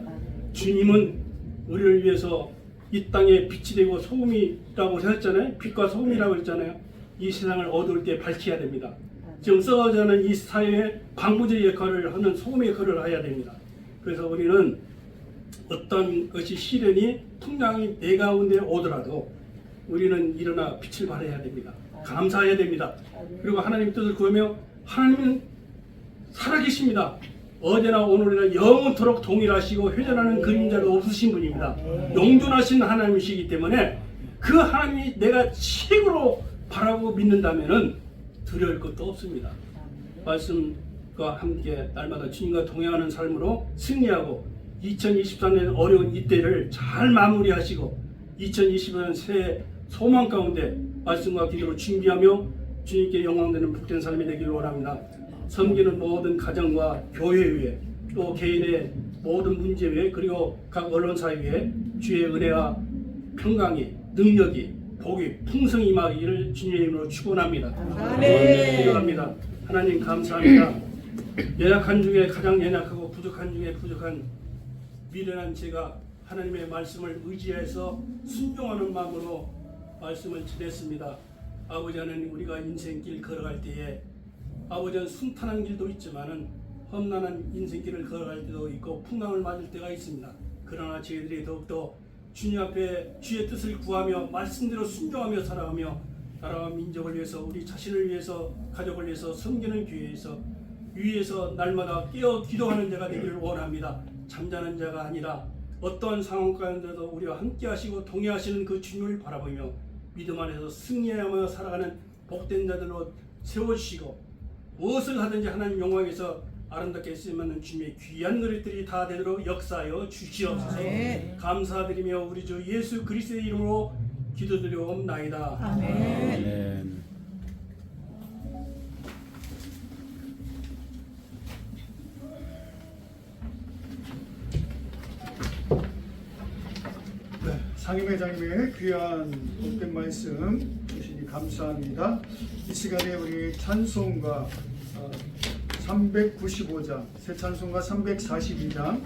주님은 우리를 위해서 이 땅에 빛이 되고 소금이라고 하셨잖아요. 빛과 소금이라고 했잖아요. 이 세상을 어두울 때 밝혀야 됩니다. 지금 썩어져는 이 사회에 방부제 역할을 하는 소금의 역할을 해야 됩니다. 그래서 우리는 어떤 것이 시련이 풍랑이 내 가운데 오더라도 우리는 일어나 빛을 발해야 됩니다. 감사해야 됩니다. 그리고 하나님 뜻을 구하며, 하나님은 살아계십니다. 어제나 오늘이나 영원토록 동일하시고 회전하는 그림자가 없으신 분입니다. 영존하신 하나님이시기 때문에 그 하나님이 내가 최고로 바라고 믿는다면 두려울 것도 없습니다. 말씀과 함께 날마다 주님과 동행하는 삶으로 승리하고 2023년 어려운 이때를 잘 마무리하시고 2025년 새해 소망 가운데 말씀과 기도로 준비하며 주님께 영광되는 복된 삶이 되기를 원합니다. 섬기는 모든 가정과 교회 위에, 또 개인의 모든 문제 위에, 그리고 각 언론사 위에 주의 은혜와 평강이, 능력이, 복이 풍성히 임하기를 주님의 이름으로 축원합니다. 기도합니다. 하나님 감사합니다. 연약한 중에 가장 연약하고 부족한 중에 부족한 미련한 제가 하나님의 말씀을 의지해서 순종하는 마음으로 말씀을 전했습니다. 아버지 하나님, 우리가 인생길 걸어갈 때에 아버지는 순탄한 길도 있지만은 험난한 인생길을 걸어갈 때도 있고 풍랑을 맞을 때가 있습니다. 그러나 저희들이 더욱더 주님 앞에 주의 뜻을 구하며 말씀대로 순종하며 살아가며 나라와 민족을 위해서, 우리 자신을 위해서, 가족을 위해서, 섬기는 교회에서 위에서 날마다 깨어 기도하는 자가 되기를 원합니다. 잠자는 자가 아니라 어떠한 상황 가운데도 우리와 함께 하시고 동행하시는 그 주님을 바라보며 믿음 안에서 승리하며 살아가는 복된 자들로 세워주시고, 무엇을 하든지 하나님 영광에서 아름답게 쓰임받는 주님의 귀한 그릇들이 다 되도록 역사하여 주시옵소서. 감사드리며 우리 주 예수 그리스도의 이름으로 기도드리옵나이다. 아멘. 상임회장님의 귀한 복된 말씀 주시니 감사합니다. 이 시간에 우리 찬송가 395장, 새 찬송가 342장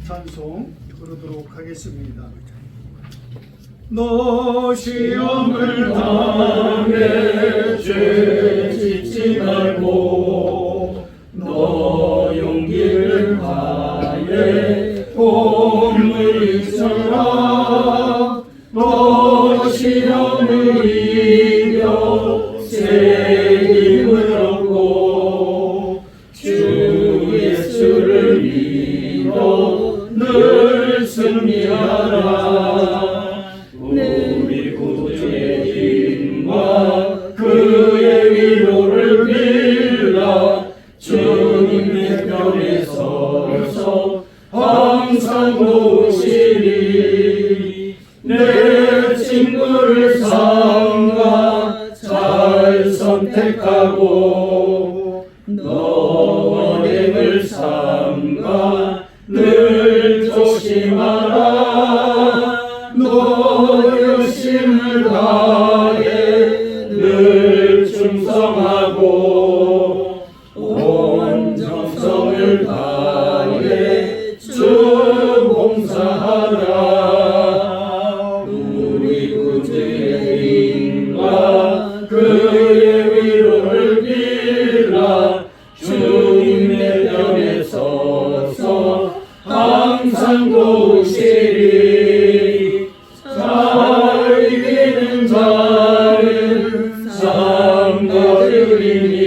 찬송 부르도록 하겠습니다. 너 시험을 당해 죄 짓지 말고 너 용기를 다해 꿈을 이루라. 너 시험을 이겨 새 힘을 얻고 주 예수를 믿어 늘 승리하라. 우리 구주의 힘과 그의 위로를 빌라. 주님의 편에 서서 항상 도우시리. 내 친구를 삼가 잘 선택하고 너 언행을 삼가 늘 조심하라. 너 열심을 다해 늘 충성하고 온 정성을 다해 주 봉사하라. 우리 구주의 힘과 그의 위로를 빌라. 주님의 편에 서서 항상 도우시리. 잘 이기는 자는 상 거두리니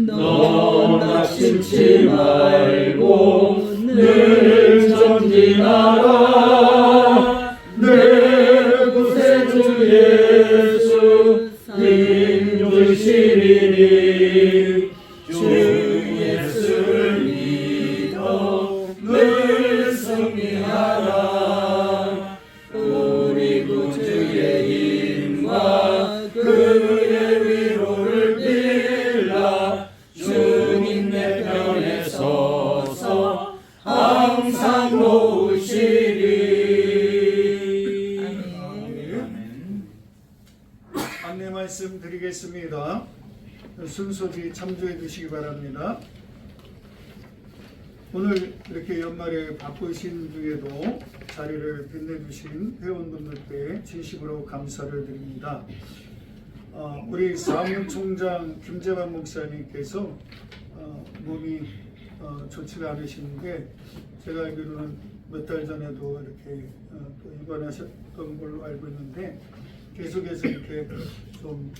너 낙심치 말고 늘 전진하라. 내 구세주 예수 힘 주시리니 주 예수를 믿어 늘 승리하라. 우리 구주의 힘과 순서지 참조해 주시기 바랍니다. 오늘 이렇게 연말에 바쁘신 중에도 자리를 빛내주신 회원분들께 진심으로 감사를 드립니다. 우리 사무총장 김재만 목사님께서 몸이 좋지가 않으시는데 제가 알기로는 몇 달 전에도 이렇게 또 입원하셨던 걸로 알고 있는데 계속해서 이렇게 좀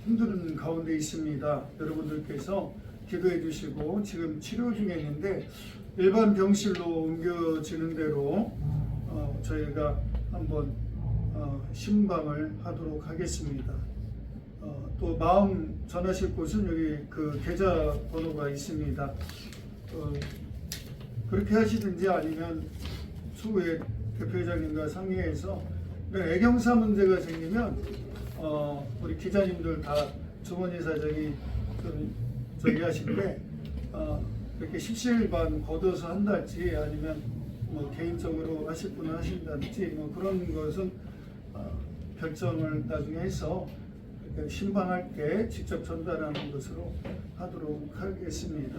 힘든 가운데 있습니다. 여러분들께서 기도해 주시고 지금 치료 중에 있는데 일반 병실로 옮겨지는 대로 저희가 한번 신방을 하도록 하겠습니다. 또 마음 전하실 곳은 여기 그 계좌 번호가 있습니다. 그렇게 하시든지 아니면 추후에 대표회장님과 상의해서 애경사 문제가 생기면 우리 기자님들 다 주머니 사정이 좀 저기 하신데 이렇게 십시일반 걷어서 한달지 아니면 뭐 개인적으로 하실 분은 하신다든지 뭐 그런 것은 결정을 나중에 해서 신방할 때 직접 전달하는 것으로 하도록 하겠습니다.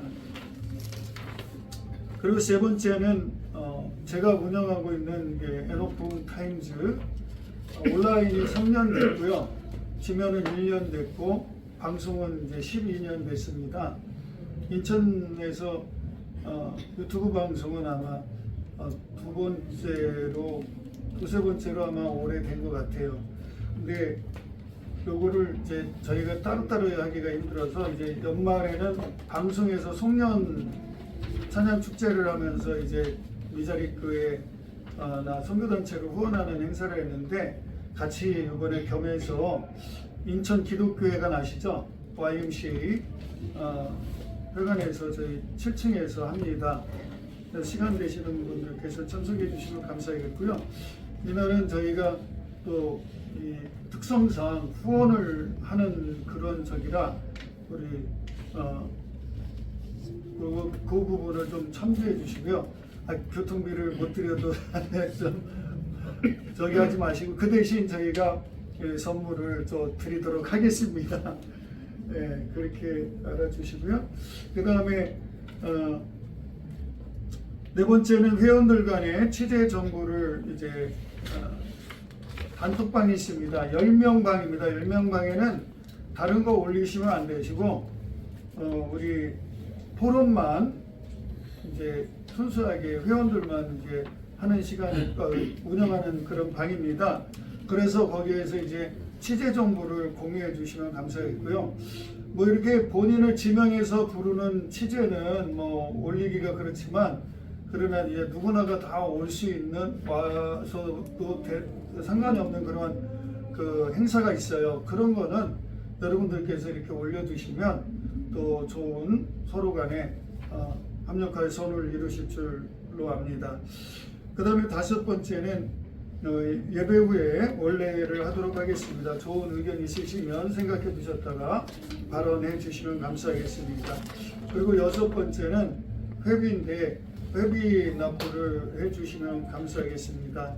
그리고 세 번째는 제가 운영하고 있는 에너풍 타임즈 온라인이 3년 됐고요. 지면은 1년 됐고 방송은 이제 12년 됐습니다. 인천에서 유튜브 방송은 아마 두세 번째로 아마 오래된 것 같아요. 근데 요거를 이제 저희가 따로따로 하기가 힘들어서 이제 연말에는 방송에서 송년 찬양 축제를 하면서 이제 미자리교회 나 선교단체로 후원하는 행사를 했는데 같이 이번에 겸해서 인천 기독교회관 아시죠? YMCA 회관에서 저희 7층에서 합니다. 시간 되시는 분들께서 참석해 주시면 감사하겠고요. 이날은 저희가 또 이 특성상 후원을 하는 그런 적이라 우리 그 부분을 좀 참조해 주시고요. 교통비를 못 드려도 좀 저기 하지 마시고 그 대신 저희가 선물을 또 드리도록 하겠습니다. 네, 그렇게 알아주시고요. 그 다음에 네 번째는 회원들 간의 취재 정보를 이제 단톡방이 있습니다. 10명 방입니다. 10명 방에는 다른 거 올리시면 안 되시고 우리 포럼만 이제 순수하게 회원들만 이제 하는 시간을 운영하는 그런 방입니다. 그래서 거기에서 이제 취재 정보를 공유해 주시면 감사하겠고요. 뭐 이렇게 본인을 지명해서 부르는 취재는 뭐 올리기가 그렇지만 그러나 이제 누구나가 다 올 수 있는 와서 또 상관이 없는 그런 그 행사가 있어요. 그런 거는 여러분들께서 이렇게 올려주시면 또 좋은 서로 간에 합력하여 선을 이루실 줄로 압니다. 그 다음에 다섯 번째는 예배 후에 원래를 하도록 하겠습니다. 좋은 의견 있으시면 생각해 두셨다가 발언해 주시면 감사하겠습니다. 그리고 여섯 번째는 회비인데 회비 납부를 해 주시면 감사하겠습니다.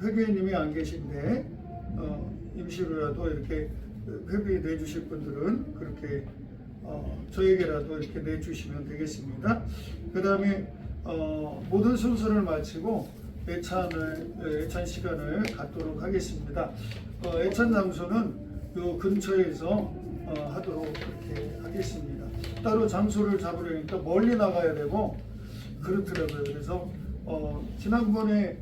회계님이 안 계신데 임시로라도 이렇게 회비 내주실 분들은 그렇게 저에게라도 이렇게 내주시면 되겠습니다. 그 다음에 모든 순서를 마치고 애찬 시간을 갖도록 하겠습니다. 애찬 장소는 요 근처에서 하도록 그렇게 하겠습니다. 따로 장소를 잡으려니까 멀리 나가야 되고 그렇더라고요. 그래서 지난번에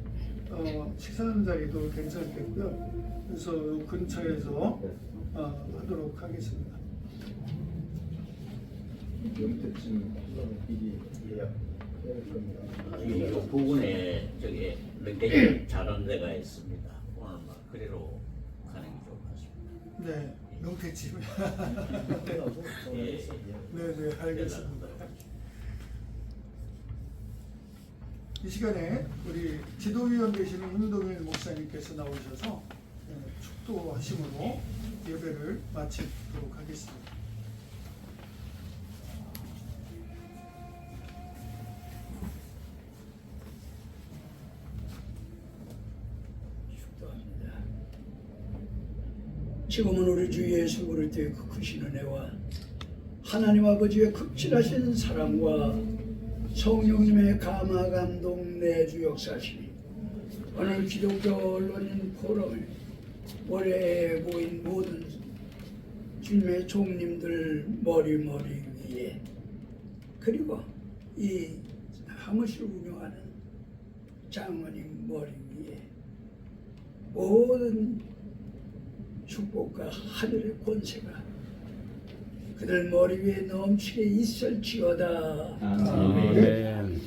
식사하는 자리도 괜찮겠고요. 그래서 요 근처에서 하도록 하겠습니다. 언제쯤 미리 예약해야 될 겁니다. 이 부근에 저기 몇 개 잘하는 데가 있습니다. 오늘 막 그리로 가는 게 좋을 것 같습니다. 네, 명태집. 예, 네, 알겠습니다. 이 시간에 우리 지도위원 되시는 임동일 목사님께서 나오셔서 축도하심으로 예배를 마치도록 하겠습니다. 지금은 우리 주 예수 그리스도의 그 크신 은혜와 하나님 아버지의 극진하신 사랑과 성령님의 감화 감동 내주 역사시니 오늘 기독교 언론인 포럼에 올해 모인 모든 주님의 종님들 머리 위에 그리고 이 사무실 운영하는 장모님 머리 위에 모든 축복과 하늘의 권세가 그들 머리 위에 넘치게 있을지어다. 아멘.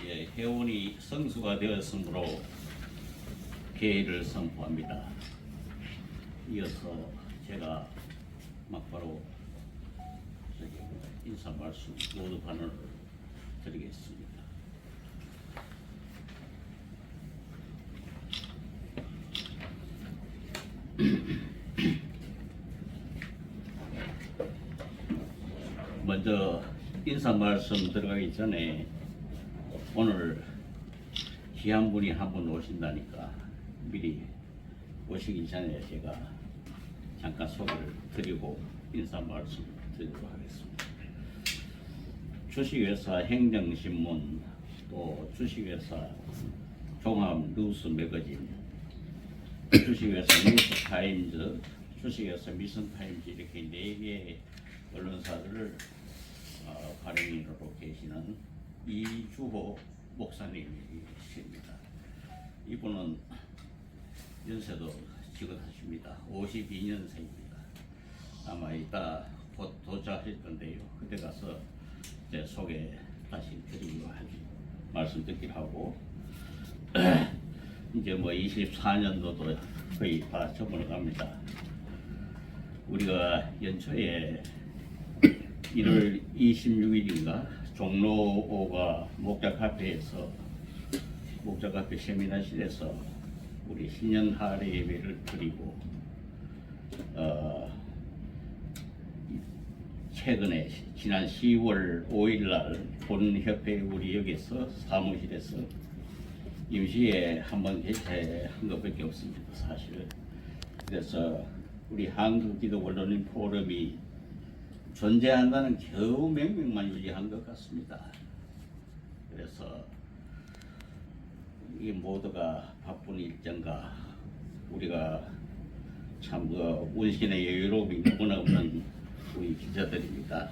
예, 회원이 성수가 되었으므로 개의를 선포합니다. 이어서 제가 막바로 인사 말씀 모두 반을 드리겠습니다. 먼저 인사 말씀 들어가기 전에 오늘 귀한 분이 한 분 오신다니까 미리 오시기 전에 제가 잠깐 소개를 드리고 인사 말씀 드리도록 하겠습니다. 주식회사 행정신문, 또 주식회사 종합 뉴스 매거진, 주식회사 뉴스타임즈, 주식회사 미선타임즈 이렇게 4개의 언론사들을 발행인으로 계시는 이주호 목사님이십니다. 이분은 연세도 지긋하십니다. 52년생입니다. 아마 이따 곧 도착하실 건데요. 그때 가서 제 소개 다시 드리기로 하지 말씀 듣기로 하고 이제 뭐 24년도도 거의 다 접어갑니다. 우리가 연초에 1월 26일인가 종로가 목자카페에서 목자카페 세미나실에서 우리 신년 할애 예배를 드리고 최근에 지난 10월 5일 날 본협회 우리 여기서 사무실에서 임시에 한번 개최한 것밖에 없습니다. 사실 그래서 우리 한국기독언론인 포럼이 존재한다는 겨우 명명만 유지한 것 같습니다. 그래서 이 모두가 바쁜 일정과 우리가 참 운신의 여유로움이 너무나 없는 우리 기자들입니다.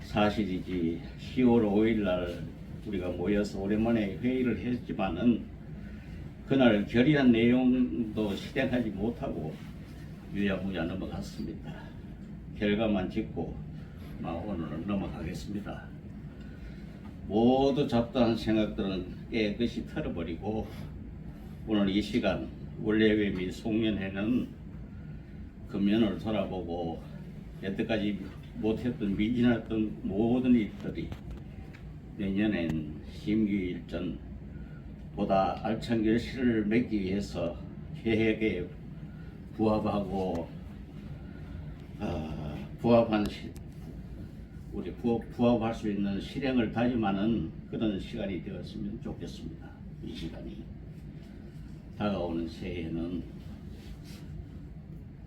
사실이지 10월 5일 날 우리가 모여서 오랜만에 회의를 했지만은 그날 결의한 내용도 실행하지 못하고 유야무야 넘어갔습니다. 결과만 짓고 오늘은 넘어가겠습니다. 모두 잡다한 생각들은 깨끗이 털어버리고 오늘 이 시간 원래회 및 송년회는 금년을 돌아보고 여태까지 못했던 미진했던 모든 일들이 내년엔 심기일전 보다 알찬 결실을 맺기 위해서 계획에 부합하고 부합할 수 있는 실행을 다짐하는 그런 시간이 되었으면 좋겠습니다. 이 시간이 다가오는 새해에는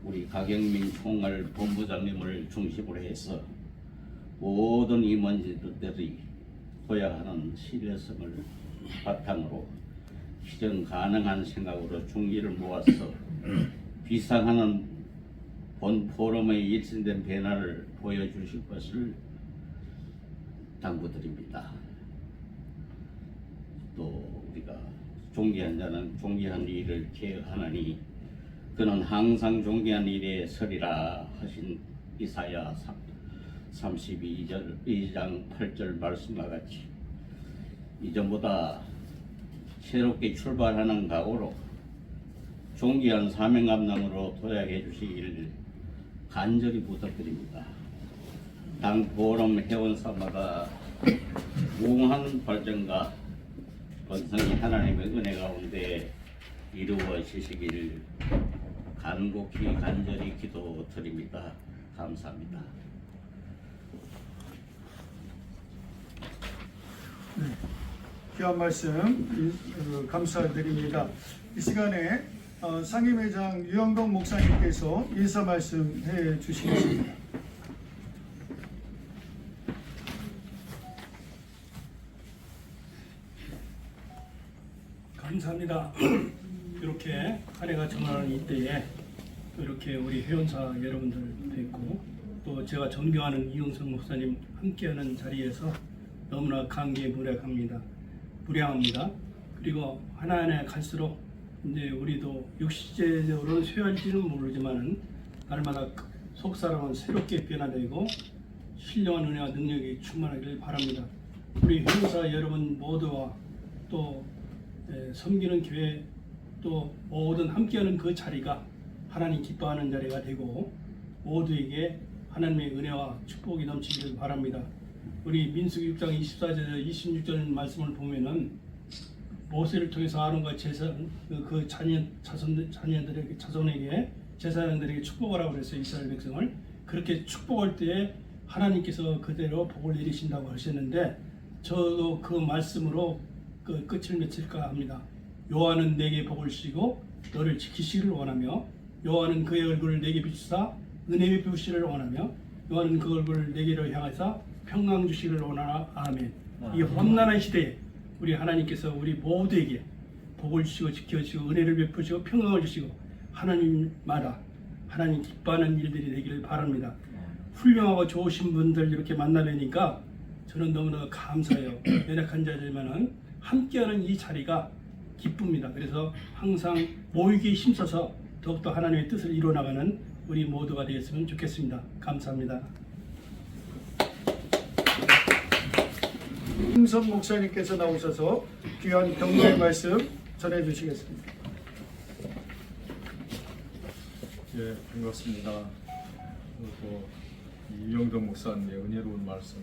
우리 가경민 총괄 본부장님을 중심으로 해서 모든 임원진들이 고야하는 신뢰성을 바탕으로 실현 가능한 생각으로 중기를 모아서 비상하는 본 포럼의 일신된 변화를 보여주실 것을 당부드립니다. 또 우리가 존귀한 자는 존귀한 일을 계획하나니 그는 항상 존귀한 일에 서리라 하신 이사야 32장 8절 말씀과 같이 이전보다 새롭게 출발하는 각오로 존귀한 사명 감당으로 도약해 주시기를 간절히 부탁드립니다. 당 포럼 회원사마다 무궁한 발전과 번성이 하나님의 은혜 가운데 이루어지시기를 간곡히 간절히 기도드립니다. 감사합니다. 귀한 말씀 감사드립니다. 이 시간에 상임회장 유영덕 목사님께서 인사 말씀해 주시겠습니다. 감사합니다. 이렇게 한 해가 정하는 이때에 또 이렇게 우리 회원사 여러분들 뵙고 또 제가 존경하는 이용성 목사님 함께하는 자리에서 너무나 감개무량합니다. 그리고 하나하나 갈수록 이제 우리도 육시제적으로는 쇠할지는 모르지만은 날마다 속사람은 새롭게 변화되고 신령한 은혜와 능력이 충만하기를 바랍니다. 우리 회원사 여러분 모두와 또 섬기는 교회 또 모든 함께하는 그 자리가 하나님 기뻐하는 자리가 되고 모두에게 하나님의 은혜와 축복이 넘치기를 바랍니다. 우리 민수기 6장 24절 26절 말씀을 보면은 모세를 통해서 아론과 그 자녀들에게 자손에게 제사장들에게 축복하라고 그랬어요. 이스라엘 백성을 그렇게 축복할 때에 하나님께서 그대로 복을 내리신다고 하셨는데 저도 그 말씀으로 그 끝을 맺을까 합니다. 여호와는 내게 복을 주시고 너를 지키시기를 원하며 여호와는 그의 얼굴을 내게 비추사 은혜 베푸시기를 원하며 여호와는 그 얼굴을 내게로 향하사 평강 주시기를 원하나. 아멘. 이 험난한 시대에 우리 하나님께서 우리 모두에게 복을 주시고 지켜주시고 은혜를 베푸시고 평강을 주시고 하나님마다 하나님 기뻐하는 일들이 되기를 바랍니다. 훌륭하고 좋으신 분들 이렇게 만나뵈니까 저는 너무나 감사해요. 연약한 자들만은 함께하는 이 자리가 기쁩니다. 그래서 항상 모이기에 힘써서 더욱더 하나님의 뜻을 이루어나가는 우리 모두가 되었으면 좋겠습니다. 감사합니다. 김선 목사님께서 나오셔서 귀한 격려의 말씀 전해주시겠습니다. 예, 반갑습니다. 그리고 유영덕 목사님의 은혜로운 말씀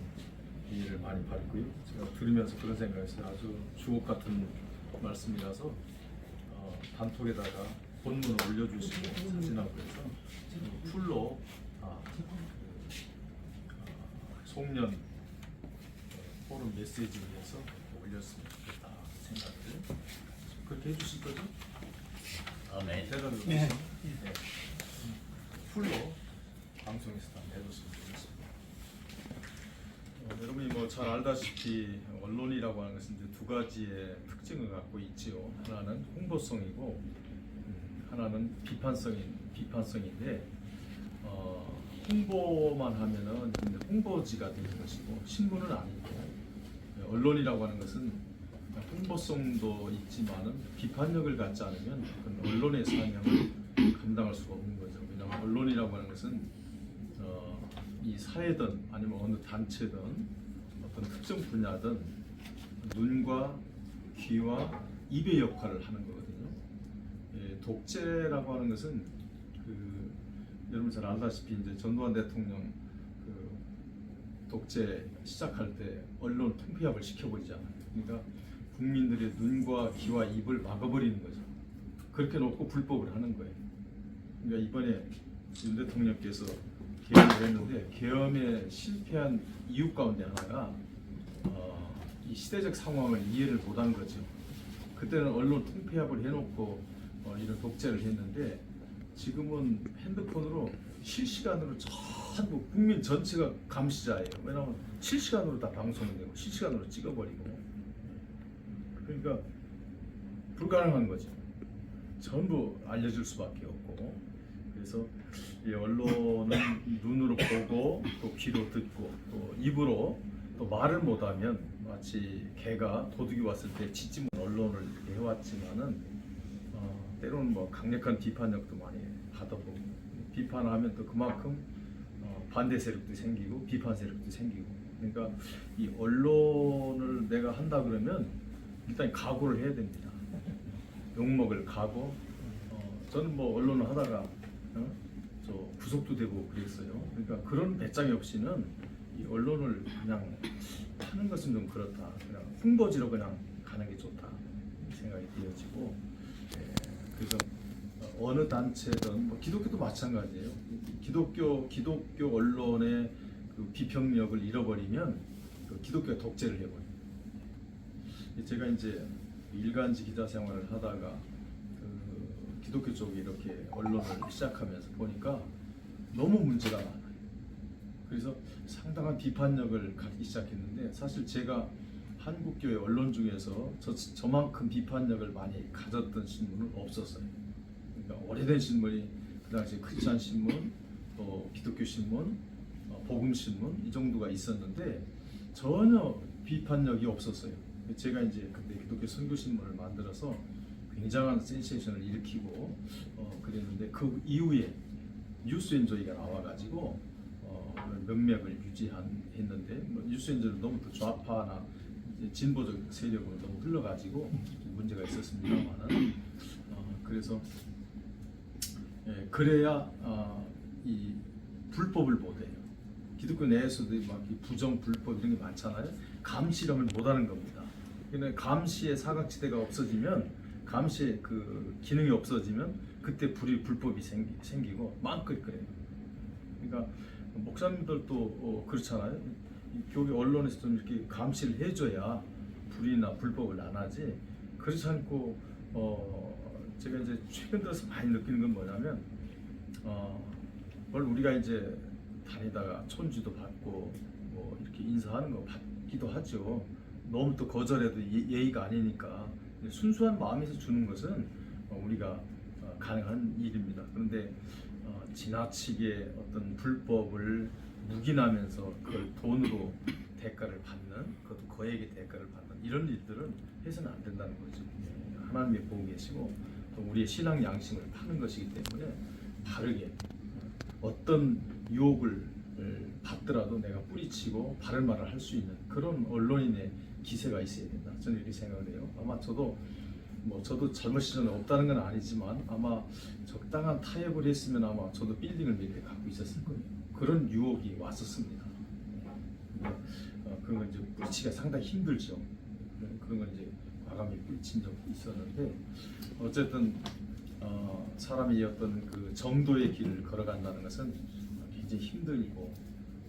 이해를 많이 받고요. 제가 들으면서 그런 생각했어요. 아주 주옥 같은 말씀이라서 단톡에다가 본문을 올려주시고 사진하고 해서 풀로 송년 포럼 메시지 위해서 올렸으면 좋겠다 생각을 그렇게 해주실 거죠? 아멘. 제가 네. 풀로 방송에서 다 내줬으면 좋겠습니다. 여러분이 뭐 잘 알다시피 언론이라고 하는 것은 이제 두 가지의 특징을 갖고 있지요. 하나는 홍보성이고 하나는 비판성인데 홍보만 하면은 홍보지가 되는 것이고 신문은 아니고 언론이라고 하는 것은 홍보성도 있지만은 비판력을 갖지 않으면 그건 언론의 사명을 감당할 수가 없는 거죠. 왜냐하면 언론이라고 하는 것은 이 사회든 아니면 어느 단체든 어떤 특정 분야든 눈과 귀와 입의 역할을 하는 거거든요. 예, 독재라고 하는 것은 여러분 잘 알다시피 이제 전두환 대통령 독재 시작할 때 언론 통폐합을 시켜버리잖아요. 그러니까 국민들의 눈과 귀와 입을 막아버리는 거죠. 그렇게 놓고 불법을 하는 거예요. 그러니까 이번에 윤 대통령께서 계엄을 했는데 계엄에 실패한 이유 가운데 하나가 이 시대적 상황을 이해를 못한 거죠. 그때는 언론 통폐합을 해놓고 이런 독재를 했는데 지금은 핸드폰으로 실시간으로 전부 국민 전체가 감시자예요. 왜냐하면 실시간으로 다 방송이 되고 실시간으로 찍어버리고 그러니까 불가능한 거죠. 전부 알려줄 수밖에 없고 그래서 이 언론은 눈으로 보고 또 귀로 듣고 또 입으로 또 말을 못하면 마치 개가 도둑이 왔을 때 짖지문 언론을 이렇게 해왔지만은 때로는 뭐 강력한 비판력도 많이 받아보고 비판하면 또 그만큼 반대 세력도 생기고 비판 세력도 생기고 그러니까 이 언론을 내가 한다 그러면 일단 각오를 해야 됩니다. 욕먹을 각오. 저는 뭐 언론을 하다가 저 구속도 되고 그랬어요. 그러니까 그런 배짱이 없이는 이 언론을 그냥 하는 것은 좀 그렇다. 그냥 홍보지로 그냥 가는 게 좋다 생각이 되어지고 그래서 어느 단체든 뭐 기독교도 마찬가지예요. 기독교 언론의 그 비평력을 잃어버리면 그 기독교가 독재를 해버려요. 제가 이제 일간지 기자 생활을 하다가 그 기독교 쪽에 이렇게 언론을 시작하면서 보니까 너무 문제가 많아요. 그래서 상당한 비판력을 갖기 시작했는데 사실 제가 한국교회 언론 중에서 저만큼 비판력을 많이 가졌던 신문은 없었어요. 그러니까 오래된 신문이 그 당시에 크리스찬 신문, 또 기독교 신문, 복음 신문 이 정도가 있었는데 전혀 비판력이 없었어요. 제가 이제 그때 기독교 선교 신문을 만들어서 굉장한 센세이션을 일으키고 그랬는데 그 이후에 뉴스엔조이가 나와가지고 명맥을 유지했는데 뭐 뉴스엔조이는 너무 또 좌파나 진보적 세력으로 너무 흘러가지고 문제가 있었습니다만은 그래서 그래야 이 불법을 못해요. 기독교 내에서도 막 부정 불법 이런 게 많잖아요. 감시령을 못하는 겁니다. 그러니까 감시의 사각지대가 없어지면 감시의 그 기능이 없어지면 그때 불법이 생기고 마음껏 그래요. 그러니까 목사님들도 그렇잖아요. 교회 언론에서 좀 이렇게 감시를 해줘야 불이나 불법을 안 하지. 그렇지 않고 제가 이제 최근 들어서 많이 느끼는 건 뭐냐면 물론 우리가 이제 다니다가 촌지도 받고 뭐 이렇게 인사하는 거 받기도 하죠. 너무 또 거절해도 예의가 아니니까 순수한 마음에서 주는 것은 우리가 가능한 일입니다. 그런데 지나치게 어떤 불법을 묵인하면서 그걸 돈으로 대가를 받는, 그것도 거액의 대가를 받는 이런 일들은 해서는 안 된다는 거죠. 하나님이 보고 계시고 또 우리의 신앙 양심을 파는 것이기 때문에 바르게 어떤 유혹을 받더라도 내가 뿌리치고 바른 말을 할 수 있는 그런 언론인의 기세가 있어야 된다. 저는 이렇게 생각을 해요. 아마 저도 잘못이 저는 없다는 건 아니지만 아마 적당한 타협을 했으면 아마 저도 빌딩을 몇 개 갖고 있었을 거예요. 그런 유혹이 왔었습니다. 그런 건 이제 뿌리치기가 상당히 힘들죠. 그런 건 이제 과감히 뿌리친 적이 있었는데 어쨌든 사람이 어떤 그 정도의 길을 걸어간다는 것은 굉장히 힘들고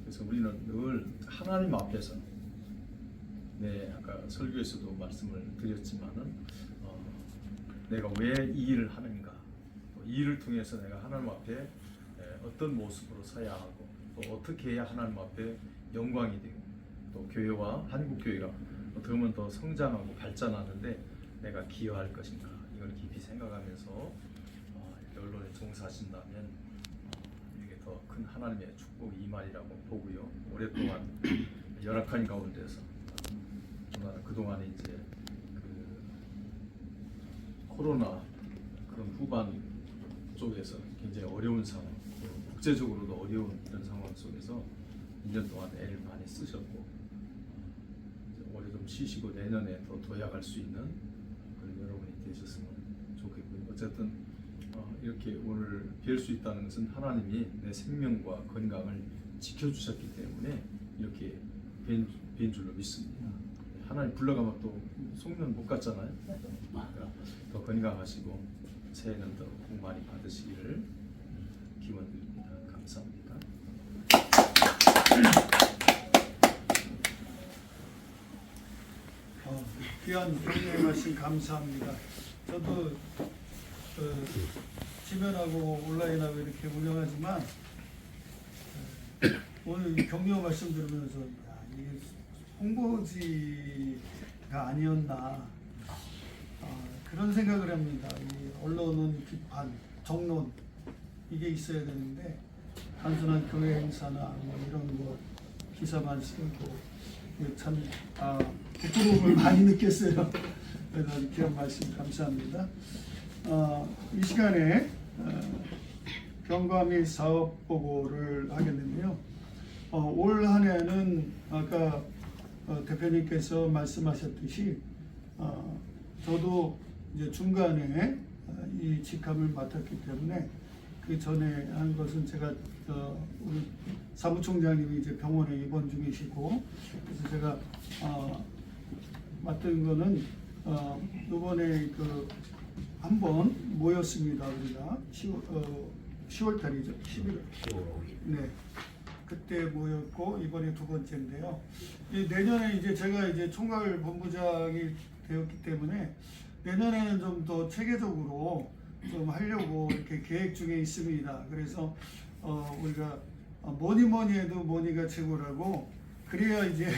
그래서 우리는 늘 하나님 앞에서 아까 설교에서도 말씀을 드렸지만은 내가 왜 이 일을 하는가, 이 일을 통해서 내가 하나님 앞에 어떤 모습으로 서야 하고 또 어떻게 해야 하나님 앞에 영광이 되고 또 교회와 한국 교회가 어떻게 보면 더 성장하고 발전하는데 내가 기여할 것인가 이걸 깊이 생각하면서 이렇게 언론에 종사하신다면 이게 더 큰 하나님의 축복이 임하리라고 보고요. 오랫동안 열악한 가운데서 그동안에 이제 코로나 그런 후반 쪽에서 굉장히 어려운 상황, 국제적으로도 어려운 이런 상황 속에서 2년 동안 애를 많이 쓰셨고 올해 좀 쉬시고 내년에 더 도약할 수 있는 그런 여러분이 되셨으면 좋겠고요. 어쨌든 이렇게 오늘 뵐 수 있다는 것은 하나님이 내 생명과 건강을 지켜주셨기 때문에 이렇게 뵌 줄로 믿습니다. 하나님 불러가면 또 속면 못 갔잖아요. 더 건강하시고 새해는 더 복 많이 받으시기를 기원드립니다. 감사합니다. 귀한 격려의 말씀 감사합니다. 저도 지면하고 온라인하고 이렇게 운영하지만 오늘 격려 말씀 들으면서 이게 홍보지가 아니었나 그런 생각을 합니다. 이 언론은 비판, 정론 이게 있어야 되는데 단순한 교회 행사나 뭐 이런 거 기사만 쓰고 참 부끄러움을 많이 느꼈어요. 그래서 귀한 말씀 감사합니다. 이 시간에 경과 및 사업 보고를 하겠는데요. 올 한 해는 아까 대표님께서 말씀하셨듯이 저도 이제 중간에 이 직함을 맡았기 때문에 그 전에 한 것은 제가 우리 사무총장님이 이제 병원에 입원 중이시고 그래서 제가 맡은 거는 이번에 그 한 번 모였습니다. 우리가 10월 달이죠. 11월. 네. 그때 모였고 이번에 두 번째인데요. 내년에 이제 제가 이제 총괄 본부장이 되었기 때문에 내년에는 좀 더 체계적으로 좀 하려고 이렇게 계획 중에 있습니다. 그래서 우리가 뭐니 뭐니 해도 뭐니가 최고라고 그래야 이제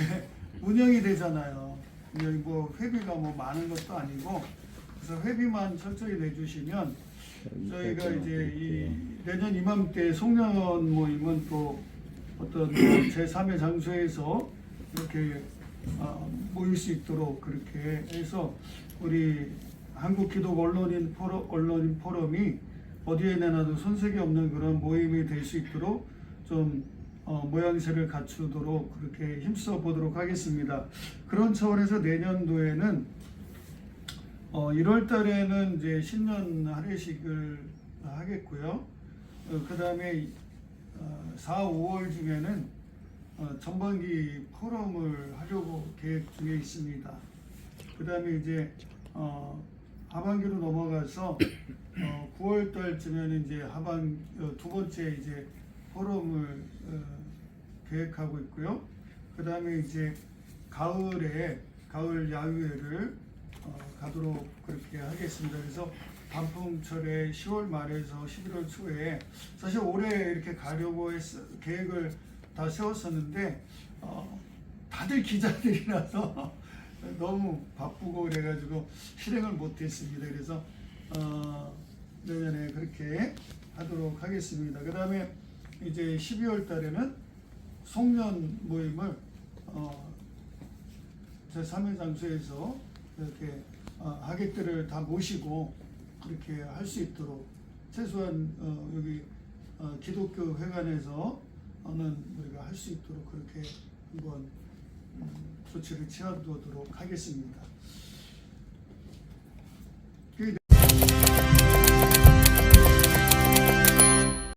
운영이 되잖아요. 여기 뭐 회비가 뭐 많은 것도 아니고 그래서 회비만 철저히 내주시면 저희가 이제 이 내년 이맘때 송년 모임은 또 어떤 제3의 장소에서 이렇게 모일 수 있도록 그렇게 해서 우리 한국기독 언론인 포럼이 어디에 내놔도 손색이 없는 그런 모임이 될 수 있도록 좀 모양새를 갖추도록 그렇게 힘써 보도록 하겠습니다. 그런 차원에서 내년도에는 1월 달에는 이제 신년 할례식을 하겠고요. 그 다음에 4, 5월 중에는 전반기 포럼을 하려고 계획 중에 있습니다. 그 다음에 이제 하반기로 넘어가서 9월 달쯤에는 이제 두 번째 이제 포럼을 계획하고 있고요. 그 다음에 이제 가을 야유회를 가도록 그렇게 하겠습니다. 그래서 단풍철에 10월 말에서 11월 초에 사실 올해 이렇게 가려고 계획을 다 세웠었는데 다들 기자들이라서 너무 바쁘고 그래가지고 실행을 못했습니다. 그래서 내년에 그렇게 하도록 하겠습니다. 그 다음에 이제 12월 달에는 송년 모임을 제3의 장소에서 이렇게 하객들을 다 모시고 이렇게 할 수 있도록 최소한 여기 기독교 회관에서는 우리가 할 수 있도록 그렇게 한번 조치를 취하도록 하겠습니다.